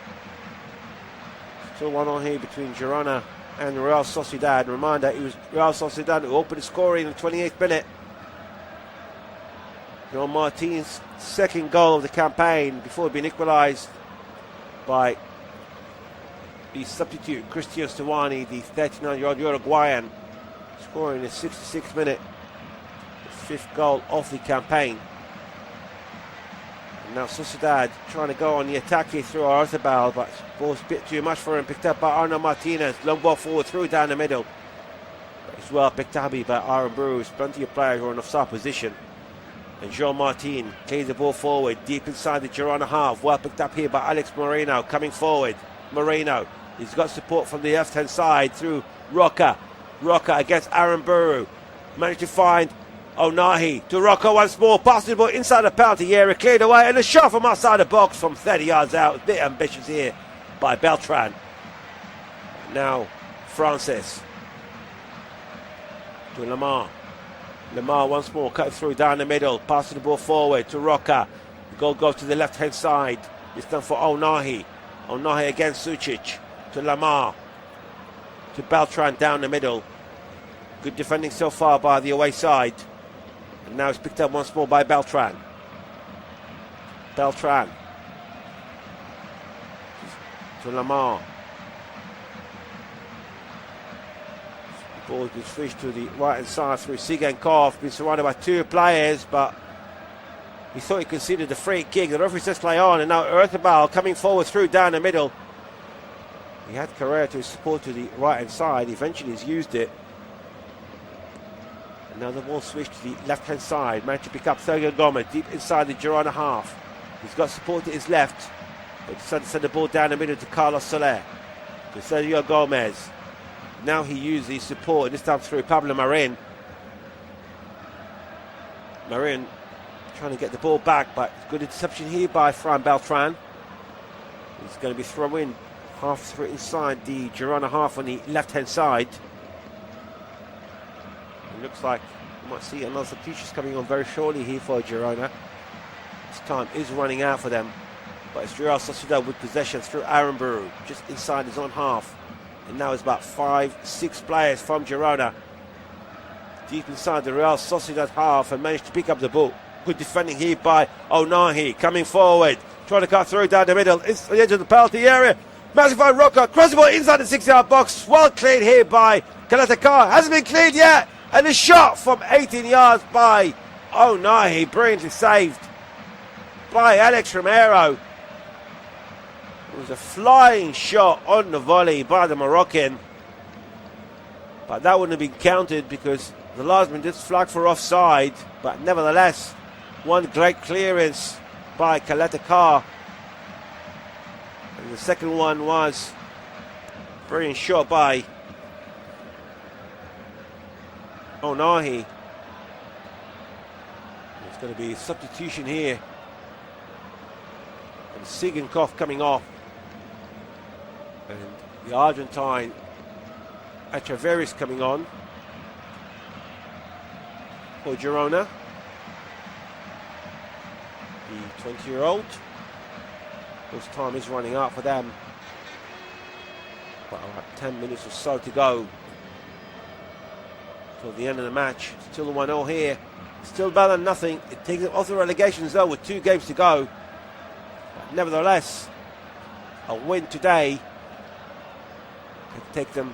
Still one on here between Girona and Real Sociedad. Reminder, it was Real Sociedad who opened the scoring in the 28th minute. John Martin's second goal of the campaign before being equalised by the substitute Cristian Stuani, the 39-year-old Uruguayan, scoring in the 66th minute, the fifth goal of the campaign. And now Sociedad trying to go on the attack here through Arthebal, but ball's a bit too much for him. Picked up by Arno Martinez, long ball forward through down the middle. But it's well picked up by Aaron Bruce. Plenty of players who are in offside position. And Jean Martin clears the ball forward, deep inside the Girona half. Well picked up here by Alex Moreno, coming forward. Moreno, he's got support from the left-hand side through Roca. Roca against Aaron Buru. Managed to find Onahi to Roca once more. Passing the ball inside the penalty area, cleared away, and a shot from outside the box from 30 yards out. A bit ambitious here by Beltran. Now Francis to Lamar. Lamar once more, cut through down the middle, passing the ball forward to Roca. The goal goes to the left-hand side. It's done for Onahi. Onahi against Sucic to Lamar. To Beltran down the middle. Good defending so far by the away side. And now it's picked up once more by Beltran. Beltran. To Lamar. Ball has been switched to the right hand side through Sigankov. Been surrounded by two players, but he thought he conceded the free kick. The referee says play on, and now Earthabal coming forward through down the middle. He had Carrera to his support to the right hand side. Eventually he's used it. And now the ball switched to the left hand side. Managed to pick up Sergio Gomez deep inside the Girona half. He's got support to his left, but decided to send the ball down the middle to Carlos Soler. To Sergio Gomez. Now he used his support, this time through Pablo Marin. Marin trying to get the ball back, but good interception here by Fran Beltran. He's going to be throwing half through inside the Girona half on the left-hand side. It looks like we might see another substitution coming on very shortly here for Girona. This time is running out for them, but it's Real Sociedad with possession through Aranburu, just inside his own half. And now it's about 5-6 players from Girona deep inside the Real Sociedad half and managed to pick up the ball. Good defending here by Onahi, coming forward, trying to cut through down the middle. It's the edge of the penalty area. Massive Roca, cross the ball inside the 6-yard box. Well cleared here by Kalatakar. Hasn't been cleared yet. And a shot from 18 yards by Onahi, brilliantly saved by Alex Romero. It was a flying shot on the volley by the Moroccan, but that wouldn't have been counted because the linesman just flagged for offside. But nevertheless, one great clearance by Kalatakar, and the second one was a brilliant shot by Onahi. There's going to be a substitution here, and Sigankov coming off, and the Argentine Echeverris coming on for Girona, the 20-year-old. This time is running out for them. About 10 minutes or so to go till the end of the match. Still 1-0 here. Still better than nothing. It takes them off the relegations though with 2 games to go. But nevertheless, a win today could take them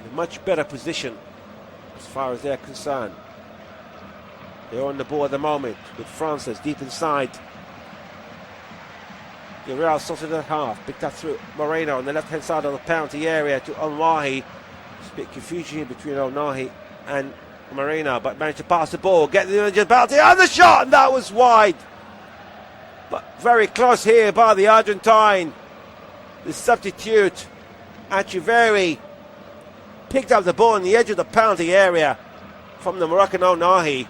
in a much better position as far as they're concerned. They're on the ball at the moment with Francis deep inside the Real Sociedad half. Picked up through Moreno on the left hand side of the penalty area to Onahi. There's a bit of confusion here between Onahi and Moreno, but managed to pass the ball, get the penalty and the shot, and that was wide. But very close here by the Argentine. The substitute Echeverri picked up the ball on the edge of the penalty area from the Moroccan Onahi,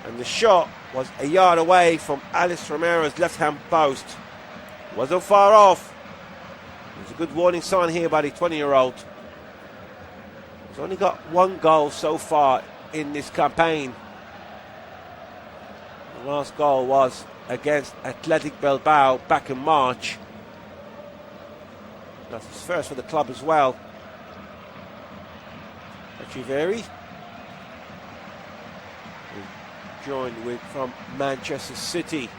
and the shot was a yard away from Alex Romero's left-hand post. Wasn't far off. There's a good warning sign here by the 20-year-old. He's only got 1 goal so far in this campaign. The last goal was against Athletic Bilbao back in March. That's his first for the club as well. Echeverri, joined with from Manchester City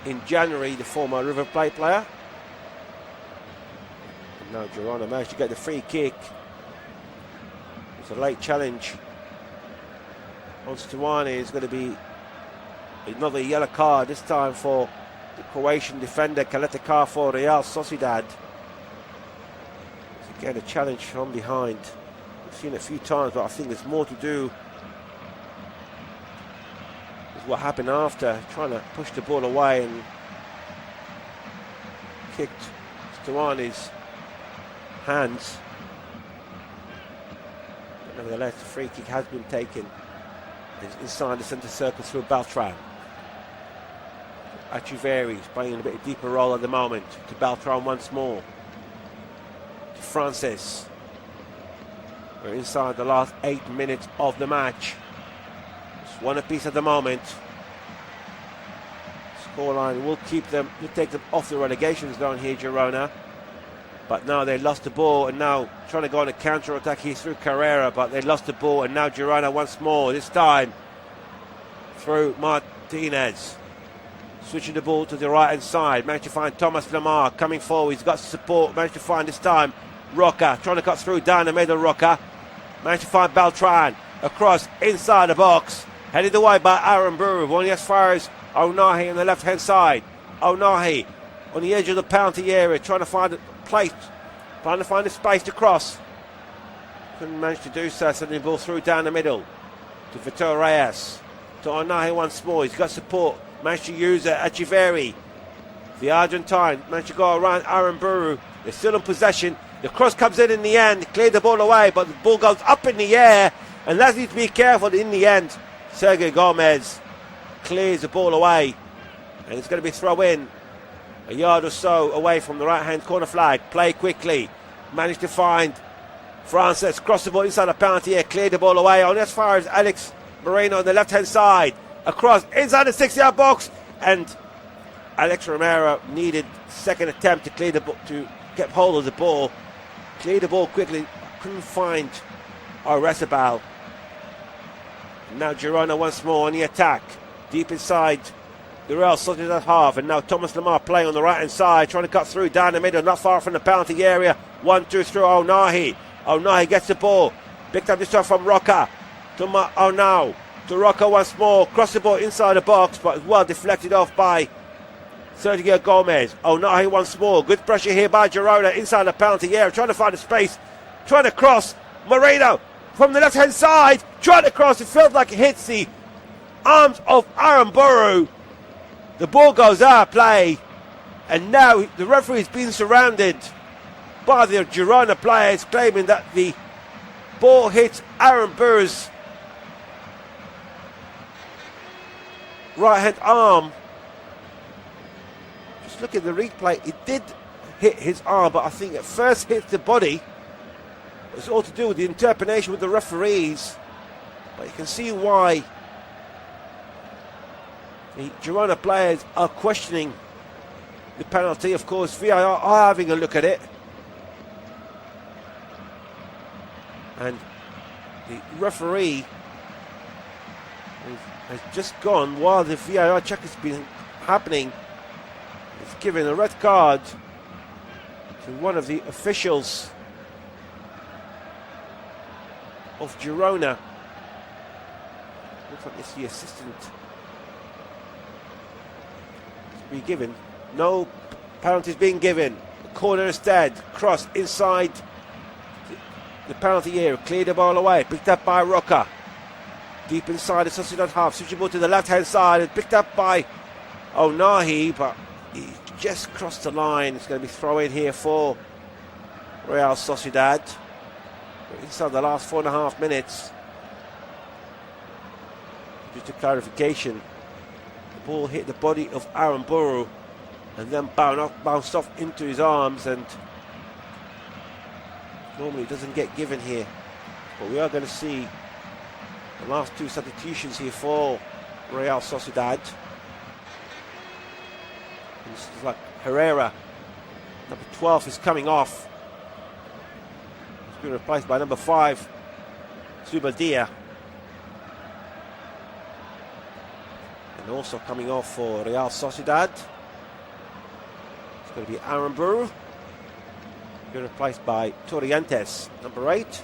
in January, the former River Plate player. And now Girona managed to get the free kick. It's a late challenge on Stuani. Is going to be another yellow card, this time for the Croatian defender Kalatakar for Real Sociedad. It's again a challenge from behind. We've seen it a few times, but I think there's more to do with what happened after, trying to push the ball away and kicked Stuani's hands. But nevertheless, the free kick has been taken. It's inside the centre circle through Beltran. Echeverri is playing a bit of deeper role at the moment. To Beltran once more. To Francis. We're inside the last 8 minutes of the match. It's 1 apiece at the moment. Scoreline will take them off the relegations down here, Girona. But now they lost the ball, and now trying to go on a counter-attack here through Carrera, but they lost the ball, and now Girona once more, this time through Martinez. Switching the ball to the right-hand side, managed to find Thomas Lamar coming forward, he's got support, managed to find this time Roca, trying to cut through down the middle, Roca. Managed to find Beltran, across, inside the box, headed away by Aranburu, only as far as Onahi on the left-hand side. Onahi on the edge of the penalty area, trying to find a place, trying to find a space to cross. Couldn't manage to do so, sending the ball through down the middle to Vitor Reyes. To Onahi once more, he's got support, managed to use it. Echeverri, the Argentine, managed to go around Aranburu. They're still in possession. The cross comes in the end, cleared the ball away, but the ball goes up in the air, and Lads need to be careful in the end. Sergio Gomez clears the ball away, and it's going to be throw in a yard or so away from the right hand corner flag. Play quickly, managed to find Francis, cross the ball inside the penalty area, cleared the ball away, only as far as Alex Moreno on the left hand side, across inside the 6-yard box, and Alex Romero needed second attempt to clear the to get hold of the ball, clear the ball quickly, couldn't find Oyarzabal. Now Girona once more on the attack, deep inside the Real Sociedad half, and now Thomas Lemar playing on the right hand side, trying to cut through down the middle, not far from the penalty area. 1-2 through Ounahi. Ounahi gets the ball, picked up this time from Roca to Onau, to Roca once more, cross the ball inside the box, but well deflected off by Sergio Gomez. Ounahi once more, good pressure here by Girona inside the penalty area, trying to find a space, trying to cross. Moreno from the left hand side, trying to cross, it felt like it hits the arms of Aaron Burrow. The ball goes out of play, and now the referee is being surrounded by the Girona players, claiming that the ball hits Aaron Burrow's right hand arm. Just look at the replay, it did hit his arm, but I think it first hit the body. It's all to do with the interpretation with the referees, but you can see why the Girona players are questioning the penalty. Of course, VAR are having a look at it, and the referee has just gone while the VAR check has been happening. It's given a red card to one of the officials of Girona. Looks like it's the assistant. Be given. No penalties being given. The corner instead. Cross inside the penalty area. Cleared the ball away. Picked up by Roca. Deep inside the Sociedad half. Switching ball to the left hand side. And picked up by Ounahi, but he just crossed the line. It's going to be throw in here for Real Sociedad. We're inside the last 4.5 minutes. Just a clarification. The ball hit the body of Aaron Burrow and then bounced off into his arms, and normally it doesn't get given here, but we are going to see the last two substitutions here for Real Sociedad. And this is like Herrera, number 12, is coming off. He's been replaced by number 5, Zubadia. And also coming off for Real Sociedad, it's going to be Aaron Burrow, being replaced by Torrientes, number 8.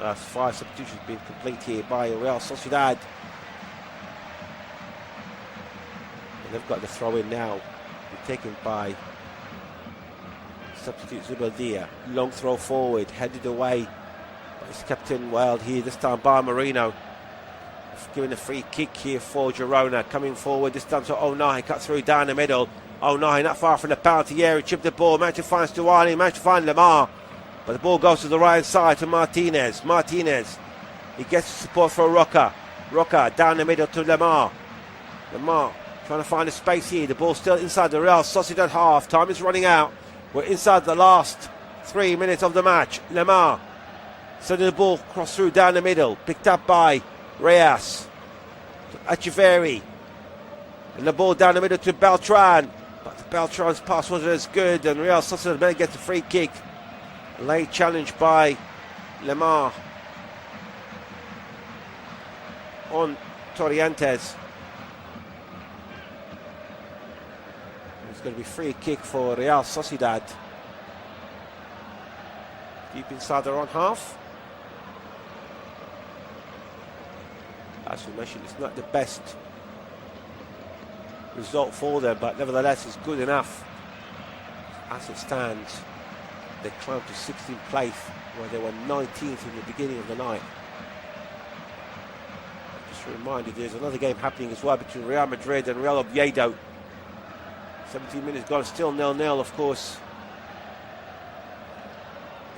Last 5 substitutions being complete here by Real Sociedad. And they've got the throw in now, taken by substitute Zubadia. Long throw forward, headed away. It's kept in well here, this time by Moreno. Giving a free kick here for Girona. Coming forward this time to Ounahi, cut through down the middle. Ounahi not far from the penalty area, chipped the ball, managed to find Stuani, managed to find Lemar, but the ball goes to the right side to Martinez. He gets support for Roca. Roca down the middle to Lemar. Lemar trying to find a space here. The ball still inside the Real Sociedad half. Time is running out. We're inside the last 3 minutes of the match. Lemar sending the ball cross through down the middle, picked up by Reyes, Echeverri, and the ball down the middle to Beltran, but the Beltran's pass wasn't as good, and Real Sociedad may get the free kick. Late challenge by Lemar on Torrientes. It's going to be free kick for Real Sociedad. Deep inside their own half. As we mentioned, it's not the best result for them, but nevertheless it's good enough. As it stands, they climbed to 16th place where they were 19th in the beginning of the night. Just a reminder, there's another game happening as well between Real Madrid and Real Oviedo. 17 minutes gone, still 0-0 of course.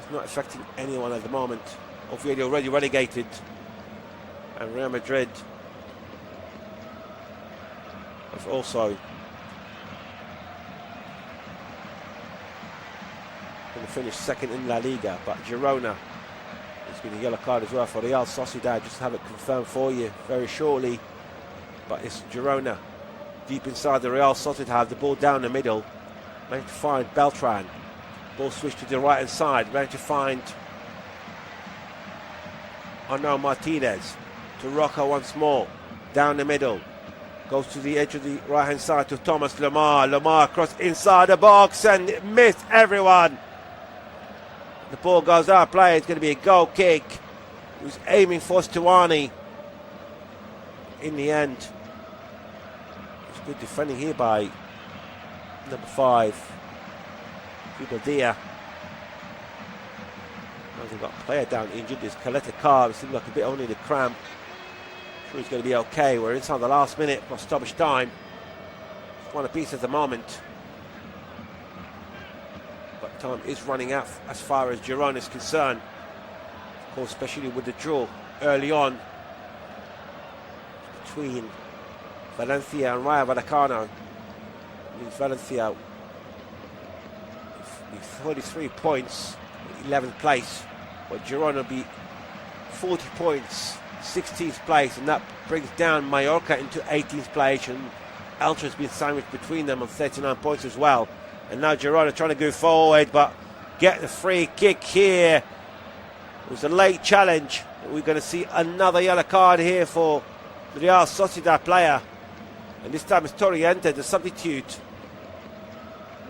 It's not affecting anyone at the moment. Oviedo already relegated, and Real Madrid have also going to finish second in La Liga. But Girona, it's been a yellow card as well for Real Sociedad. Just have it confirmed for you very shortly. But it's Girona deep inside the Real Sociedad. Have the ball down the middle. Managed to find Beltran. Ball switched to the right hand side. Managed to find Arnau Martinez to Rocco once more. Down the middle. Goes to the edge of the right hand side to Thomas Lemar. Lemar across inside the box and missed everyone. The ball goes out. Play. It's going to be a goal kick. He was aiming for Stuani. In the end, it's good defending here by number 5, Fibadia. They've got a player down injured. There's Caleta Carr. Seems like a bit only the cramp. Sure he's going to be okay. We're inside the last minute plus stoppage time. It's one apiece at the moment. But time is running out as far as Girona is concerned. Of course, especially with the draw early on between Valencia and Rayo Vallecano. Means Valencia with 33 points, 11th place, but Girona will be 40 points, 16th place, and that brings down Mallorca into 18th place, and Elche has been sandwiched between them on 39 points as well. And now Girona trying to go forward, but get the free kick here. It was a late challenge. We're going to see another yellow card here for the Real Sociedad player, and this time it's Torriente, the substitute.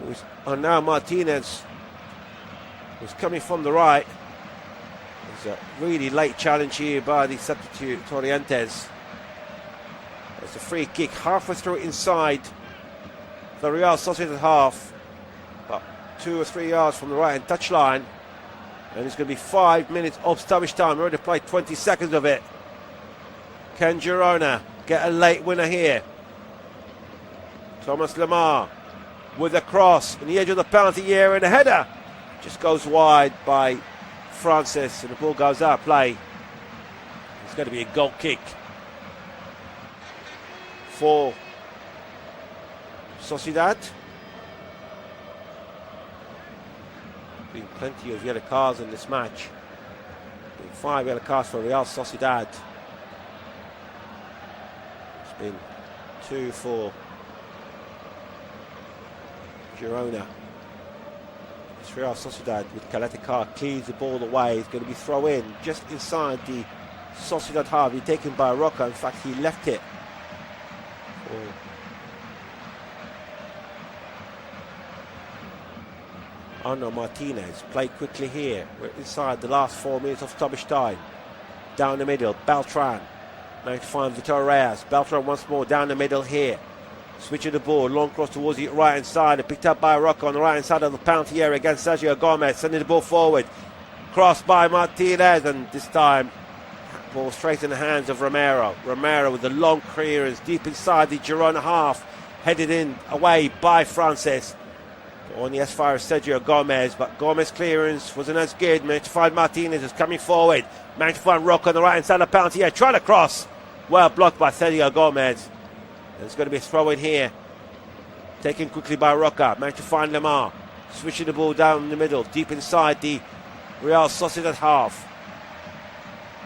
It was Arnau Martinez, was coming from the right. It was a really late challenge here by the substitute Torrientes. It's a free kick halfway through inside the Real Sociedad half, about 2 or 3 yards from the right hand touchline, and it's going to be 5 minutes of stoppage time. We already played 20 seconds of it. Can Girona get a late winner here? Thomas Lemar with a cross on the edge of the penalty area, and a header just goes wide by Francis, and the ball goes out of play. It's going to be a goal kick for Sociedad. Been plenty of yellow cards in this match. Been 5 yellow cards for Real Sociedad. It's been 2 for Girona. It's Real Sociedad with Caleta Carr clears the ball away. It's going to be throw in just inside the Sociedad half. He's taken by Rocca. In fact, he left it for Arnau Martinez. Play quickly here. We're inside the last 4 minutes of stoppage time. Down the middle, Beltran. Managed to find Vitor Reyes. Beltran once more down the middle here. Switching the ball, long cross towards the right hand side, and picked up by Rocco on the right hand side of the penalty area against Sergio Gomez, sending the ball forward. Cross by Martinez, and this time ball straight in the hands of Romero. Romero with the long clearance deep inside the Girona half, headed in away by Francis. Only as far as Sergio Gomez, but Gomez clearance wasn't as good. Managed to find Martinez, who's coming forward. Managed to find Rocco on the right hand side of the penalty area, trying to cross. Well blocked by Sergio Gomez. There's going to be a throw in here. Taken quickly by Rocca. Managed to find Lemar. Switching the ball down the middle, deep inside the Real Sociedad half.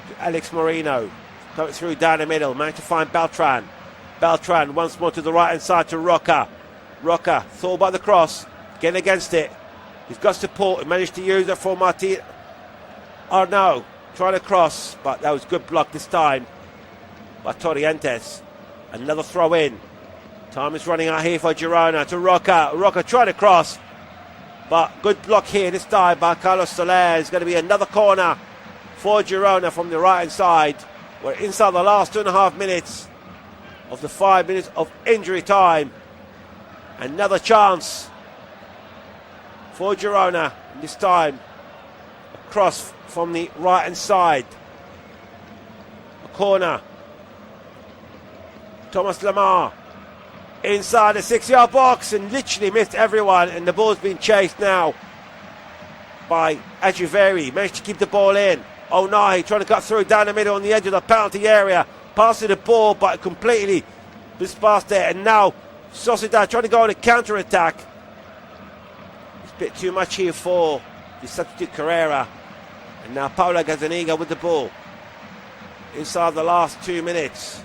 To Alex Moreno. Coming through down the middle. Managed to find Beltran. Beltran once more to the right hand side to Rocca. Rocca, thought about the cross. Getting against it. He's got support. He managed to use it for Martin. Arnau trying to cross, but that was good block this time by Torrientes. Another throw in. Time is running out here for Girona to Rocca. Rocca trying to cross, but good block here this time by Carlos Soler. It's going to be another corner for Girona from the right hand side. We're inside the last 2.5 minutes of the 5 minutes of injury time. Another chance for Girona, this time a cross from the right hand side. A corner. Thomas Lemar inside the 6-yard box and literally missed everyone, and the ball's being chased now by Echeverri. Managed to keep the ball in. O'Nahi trying to cut through down the middle on the edge of the penalty area. Passing the ball, but completely mispassed there. And now Sociedad trying to go on a counter-attack. It's a bit too much here for the substitute Carrera. And now Paula Gazzaniga with the ball. Inside the last 2 minutes.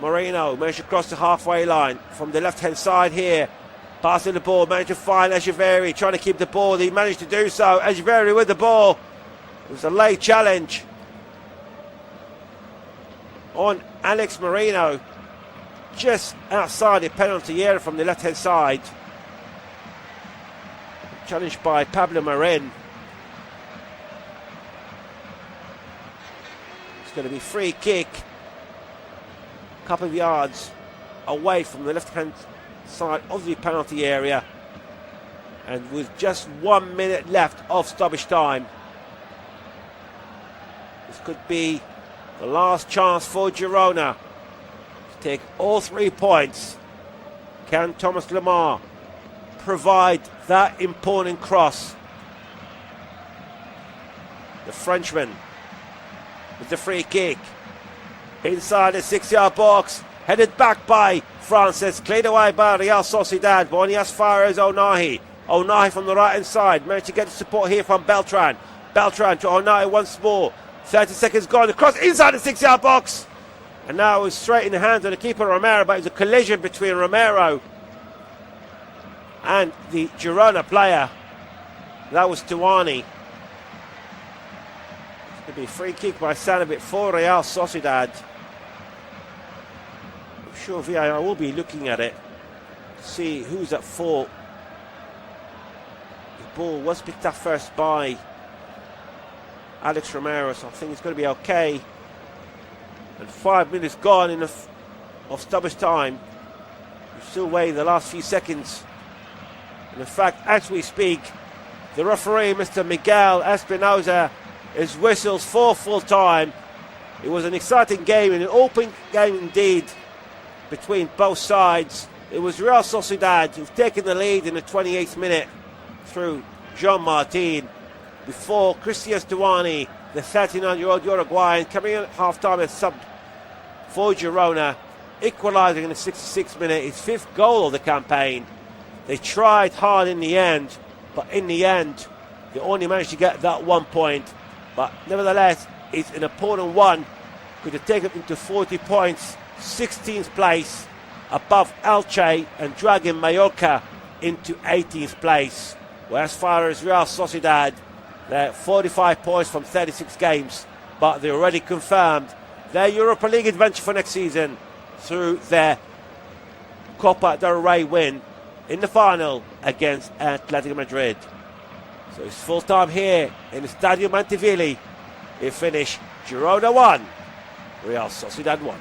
Moreno managed to cross the halfway line from the left-hand side here. Passing the ball, managed to find Echeverri, trying to keep the ball. He managed to do so. Echeverri with the ball. It was a late challenge on Alex Moreno, just outside the penalty area from the left-hand side. Challenged by Pablo Marin. It's going to be free kick. A couple of yards away from the left-hand side of the penalty area, and with just 1 minute left of stoppage time, this could be the last chance for Girona to take all 3 points. Can Thomas Lemar provide that important cross? The Frenchman with the free kick inside the 6-yard box, headed back by Francis, cleared away by Real Sociedad, but only as far as O'Nahi. O'Nahi from the right hand side, managed to get the support here from Beltran. Beltran to O'Nahi once more. 30 seconds gone, across inside the 6-yard box. And now it's straight in the hands of the keeper Romero, but it's a collision between Romero and the Girona player. That was Tuani. It's going to be a free kick by Sanabit for Real Sociedad. I'm sure VAR will be looking at it to see who's at fault. The ball was picked up first by Alex Romero, so I think it's going to be okay. And 5 minutes gone of stoppage time. We're still waiting the last few seconds. And in fact, as we speak, the referee, Mr. Miguel Espinoza, is whistles for full time. It was an exciting game, and an open game indeed between both sides. It was Real Sociedad who've taken the lead in the 28th minute through Jean Martin, before Cristian Stuani, the 39-year-old Uruguayan, coming in at half-time as sub for Girona, equalising in the 66th minute, his 5th goal of the campaign. They tried hard in the end, but in the end, they only managed to get that 1 point. But nevertheless, it's an important one. Could have taken them to 40 points, 16th place, above Elche, and dragging Mallorca into 18th place. Where as far as Real Sociedad, they're 45 points from 36 games, but they already confirmed their Europa League adventure for next season through their Copa del Rey win in the final against Atletico Madrid. So it's full time here in the Stadio Montevilli. It finished Girona 1, Real Sociedad 1.